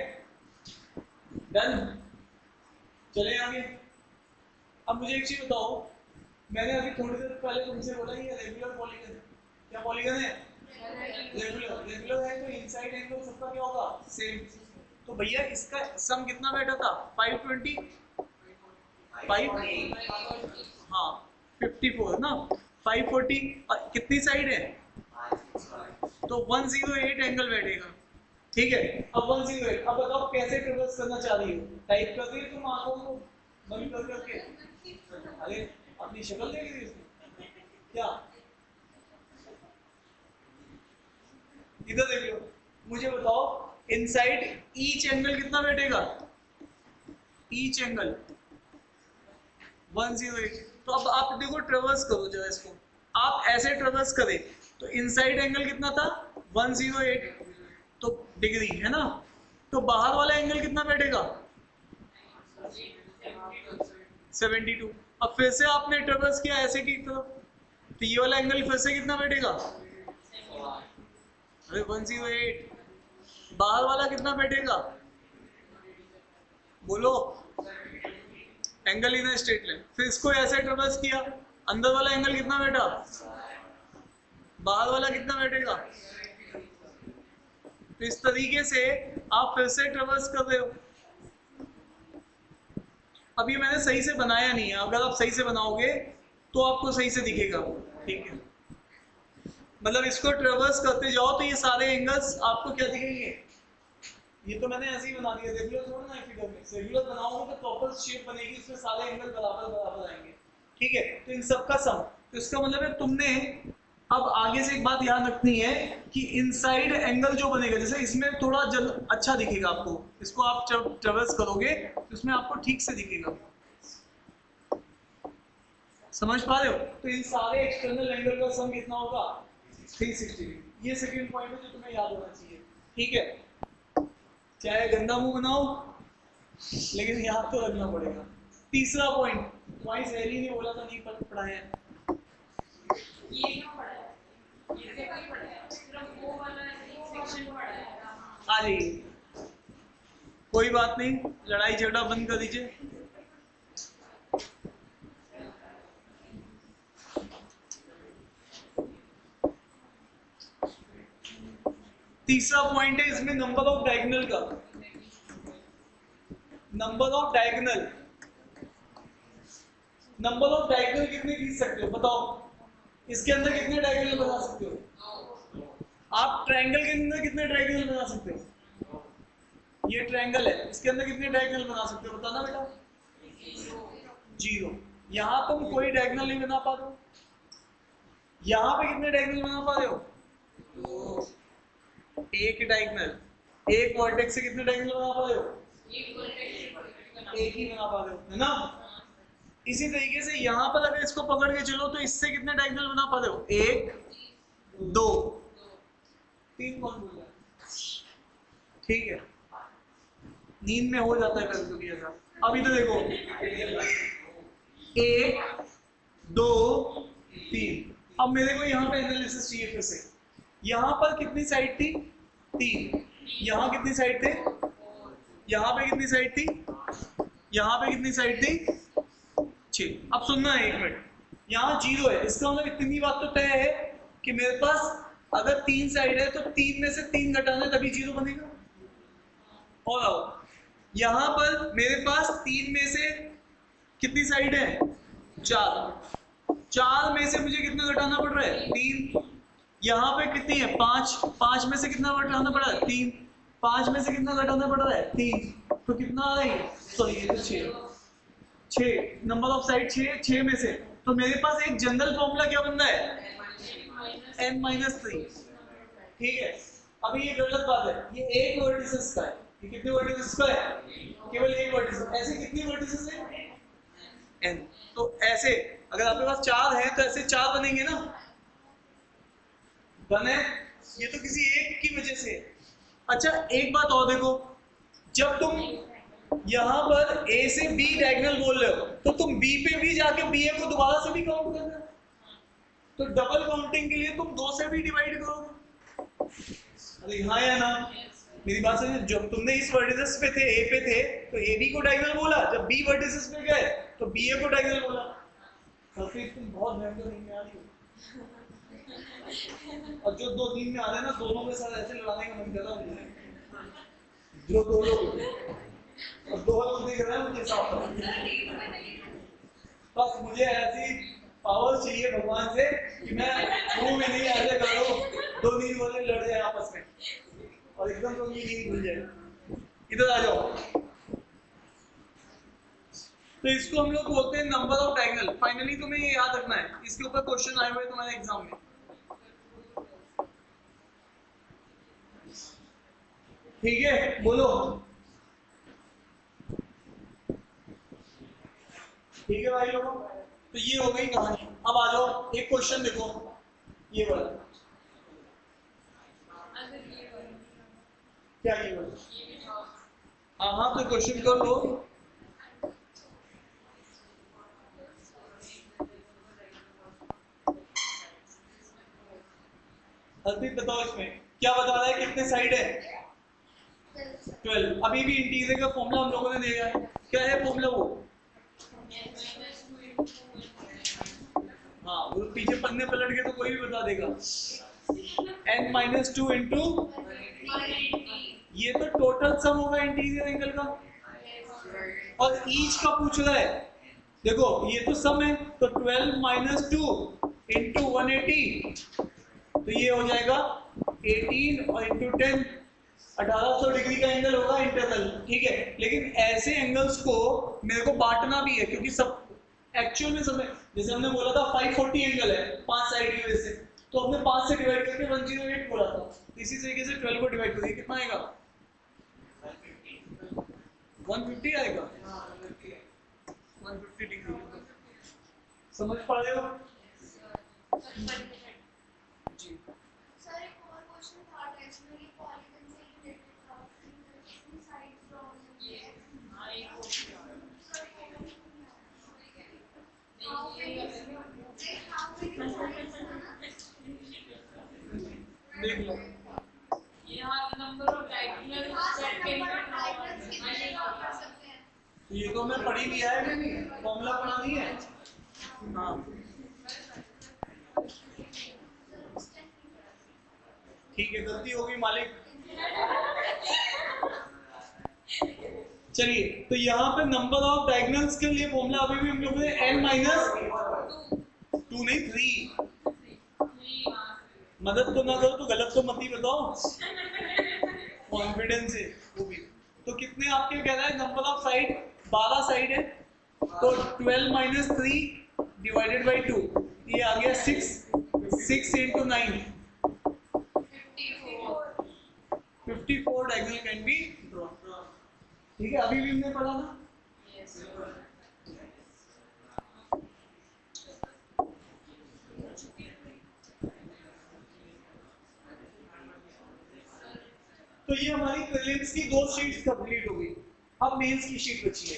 Speaker 1: डन, चले आगे। अब मुझे एक चीज बताओ, मैंने अभी थोड़ी देर पहले तुमसे बोला ये रेगुलर पॉलीगन है, क्या पॉलीगन है रेगुलर। रेगुलर है तो इनसाइड एंगल सबका क्या होगा सेम, तो भैया इसका सम कितना बैठा था 520 5 हाँ 54 ना 540 कितनी साइड है तो 108 एंगल बैठेगा। ठीक है अब 108 अब बताओ कैसे ट्रेवर्स करना चाह रही हो टाइप कर रही हो तुम आंखों को बंद कर करके अरे अपनी शक्ल देख रही हो क्या इधर देख लो मुझे बताओ इनसाइड ईच एंगल कितना बैठेगा ईच एंगल 108 तो अब आप देखो ट्रेवर्स करो जरा इसको आप ऐसे ट्रेवर्स करें तो इनसाइड एंगल कितना था 108 तो डिग्री है ना तो बाहर वाला एंगल कितना बैठेगा 72 अब फिर से आपने ट्रेवर्स किया ऐसे की तरफ तो ये वाला एंगल फिर से कितना बैठेगा अरे 108 बाहर वाला कितना बैठेगा बोलो एंगल इन स्ट्रेट लाइन फिर इसको ऐसे ट्रेवर्स किया अंदर वाला एंगल कितना बैठा बाहर वाला कितना बैठेगा तो इस तरीके से आप फिर से ट्रेवर्स कर रहे हो। अब ये मैंने सही से बनाया नहीं है अगर आप सही से बनाओगे तो आपको सही से दिखेगा ठीक है मतलब इसको ट्रेवर्स करते जाओ तो ये सारे एंगल्स आपको क्या दिखेंगे ये तो मैंने ऐसे ही बना दिया रेगुलर थोड़ा ना फिगर में रेगुलर बनाओगे तो प्रॉपर शेप बनेगी इसमें सारे एंगल बराबर बराबर आएंगे ठीक है तो इन सब का सम तो इसका मतलब है तुमने अब आगे से एक बात ध्यान रखनी है कि इनसाइड एंगल जो बनेगा जैसे इसमें थोड़ा अच्छा दिखेगा आपको इसको आप जब ट्रेवर्स करोगे तो इसमें आपको ठीक से दिखेगा समझ पा रहे हो तो इन सारे एक्सटर्नल एंगल का सम कितना होगा 360 ये सेकंड पॉइंट है जो तुम्हें याद होना चाहिए ठीक है चाहे गंदा मुंह बनाओ लेकिन याद तो रखना पड़ेगा। तीसरा पॉइंट तुम्हारी सहेली ने बोला था नहीं पढ़ाया हाँ जी कोई बात नहीं लड़ाई झगड़ा बंद कर दीजिए तीसरा पॉइंट है इसमें नंबर ऑफ डायगोनल का नंबर ऑफ डायगोनल कितने खींच सकते हो बताओ इसके अंदर कितने डायगोनल बना सकते हो आप ट्रायंगल के अंदर कितने डायगोनल बना सकते हो ये ट्रायंगल है इसके अंदर कितने डायगोनल बना सकते हो बताना बेटा 0 यहां तुम कोई डायगोनल नहीं बना पा रहे हो यहां पे कितने डायगोनल बना पा रहे हो एक डायगोनल एक वर्टेक्स से कितने डायगोनल बना पा रहे हो एक ही बना पा रहे हो है ना इसी तरीके से यहां पर अगर इसको पकड़ के चलो तो इससे कितने डायगोनल बना पा रहे हो 1 2 3 कौन बोल रहा है ठीक है नींद में हो जाता है कभी कभी ऐसा अब इधर देखो 1 2 3 अब मेरे को यहाँ पे एनालिसिस चाहिए फिर से यहाँ पर कितनी साइड थी 3 यहाँ कितनी साइड थे यहाँ पे कितनी साइड थी यहाँ पे कितनी साइड थी 6 अब सुनना है एक मिनट यहाँ 0 है इसका मतलब इतनी बात तो तय है कि मेरे पास अगर 3 साइड है तो 3 में से 3 घटाना तभी 0 बनेगा और आओ यहाँ पर मेरे पास 3 में से कितनी साइड है 4 में से मुझे कितना घटाना पड़ रहा है 3 यहाँ पे कितनी है 5 में से कितना घटाना पड़ रहा है 3 5 में से कितना घटाना पड़ रहा है 3 तो कितना आ रहा है सॉरी ये तो 6 नंबर ऑफ साइड 6 में से तो मेरे पास एक जनरल फॉर्मूला क्या बन रहा है n-3 ठीक है अभी ये गलत बात है ये एक वर्टिसेस का है ये कितने वर्टिसेस का है केवल एक वर्टिसेस ऐसे कितनी वर्टिसेस है n तो ऐसे अगर आपके पास 4 है तो ऐसे 4 बनेंगे ना बने ये तो किसी एक की वजह से अच्छा एक बात और देखो जब तुम यहाँ पर A से B डायगोनल बोल रहे हो तो तुम B पे भी जाके BA को दोबारा से भी काउंट कर रहे हो तो डबल काउंटिंग के लिए तुम 2 से भी डिवाइड करोगे अरे हाँ या ना मेरी बात समझ जब तुमने इस वर्टिसेस पे थे A पे थे तो AB को डायगोनल बोला जब B वर्टिसेस पे गए तो BA को डायगोनल बोला तो फिर तुम बहुत भयंकर नहीं आ रही हो और जो 2 3 में आ रहे हैं ना दोनों के साथ ऐसे लड़ाने का मन कर रहा है जो दो लोग और दो लोग दिख रहे हैं मुझे साफ। बस मुझे ऐसी पावर चाहिए भगवान से कि मैं मुंह में नहीं ऐसे करूं, दो नींद वाले लड़ जाए आपस में और एकदम तो नींद भूल जाए। इधर आ जाओ। तो इसको हम लोग बोलते हैं नंबर ऑफ डायगोनल। फाइनली तुम्हें ये याद रखना है, इसके ऊपर क्वेश्चन आए हुए तुम्हारे एग्जाम में। ठीक है, बोलो। ठीक है भाई लोगों, तो ये हो गई कहानी। अब आ जाओ, एक क्वेश्चन देखो ये वाला। क्या ये वाला? हाँ हाँ, तो क्वेश्चन कर लो। अर्पित बताओ इसमें क्या बता रहा है, कितने साइड है? 12। अभी भी इंटीग्रल का फॉर्मूला हम लोगों ने दिया है। क्या है फॉर्मूला वो? हाँ, वो पीछे पन्ने पलट के तो कोई भी बता देगा। n-2 इंटू, ये तो टोटल सम होगा इंटीरियर एंगल का, और ईच का पूछ रहा है। देखो ये तो सम है, तो 12 - 2 इंटू 180, तो ये हो जाएगा 18 और इंटू 10, 1800 डिग्री का एंगल होगा इंटरनल। ठीक है, लेकिन ऐसे एंगल्स को मेरे को बांटना भी है, क्योंकि सब एक्चुअल में समय, जैसे हमने बोला था 540 एंगल है 5 साइड की वजह से, तो हमने 5 से डिवाइड करके 108 बोला था। इसी तरीके से 12 को डिवाइड करिए, कितना आएगा? 150 आएगा। 150 डिग्री समझ पा रहे हो? जी
Speaker 2: सर एक और क्वेश्चन था टेक्निकली पॉलीगन से रिलेटेड था, साइड फ्रॉम ये हां एक क्वेश्चन
Speaker 1: देख लो,
Speaker 2: यहाँ नंबर ऑफ डायगोनल सेट कर सकते हैं।
Speaker 1: ये तो मैं पढ़ ही लिया है, नहीं फॉर्मूला पढ़ा नहीं है। हाँ ठीक है, गलती होगी मालिक। चलिए, तो यहाँ पे नंबर ऑफ डायगोनल्स के लिए फॉर्मूला अभी भी हम लोग ने n-2 नहीं 3। मदद तो ना करो तो गलत तो मत ही बताओ, कॉन्फिडेंस है वो भी। तो कितने आपके कह रहा है नंबर ऑफ साइड? 12 साइड है, तो 12 - 3 डिवाइडेड बाई 2, ये आ गया 6। 6 into 9, 54 diagonal can be drawn. ठीक है, अभी भी हमने पढ़ा ना। तो ये हमारी प्रीलिम्स की 2 शीट्स कंप्लीट हो गई। अब मेंस की शीट बची है।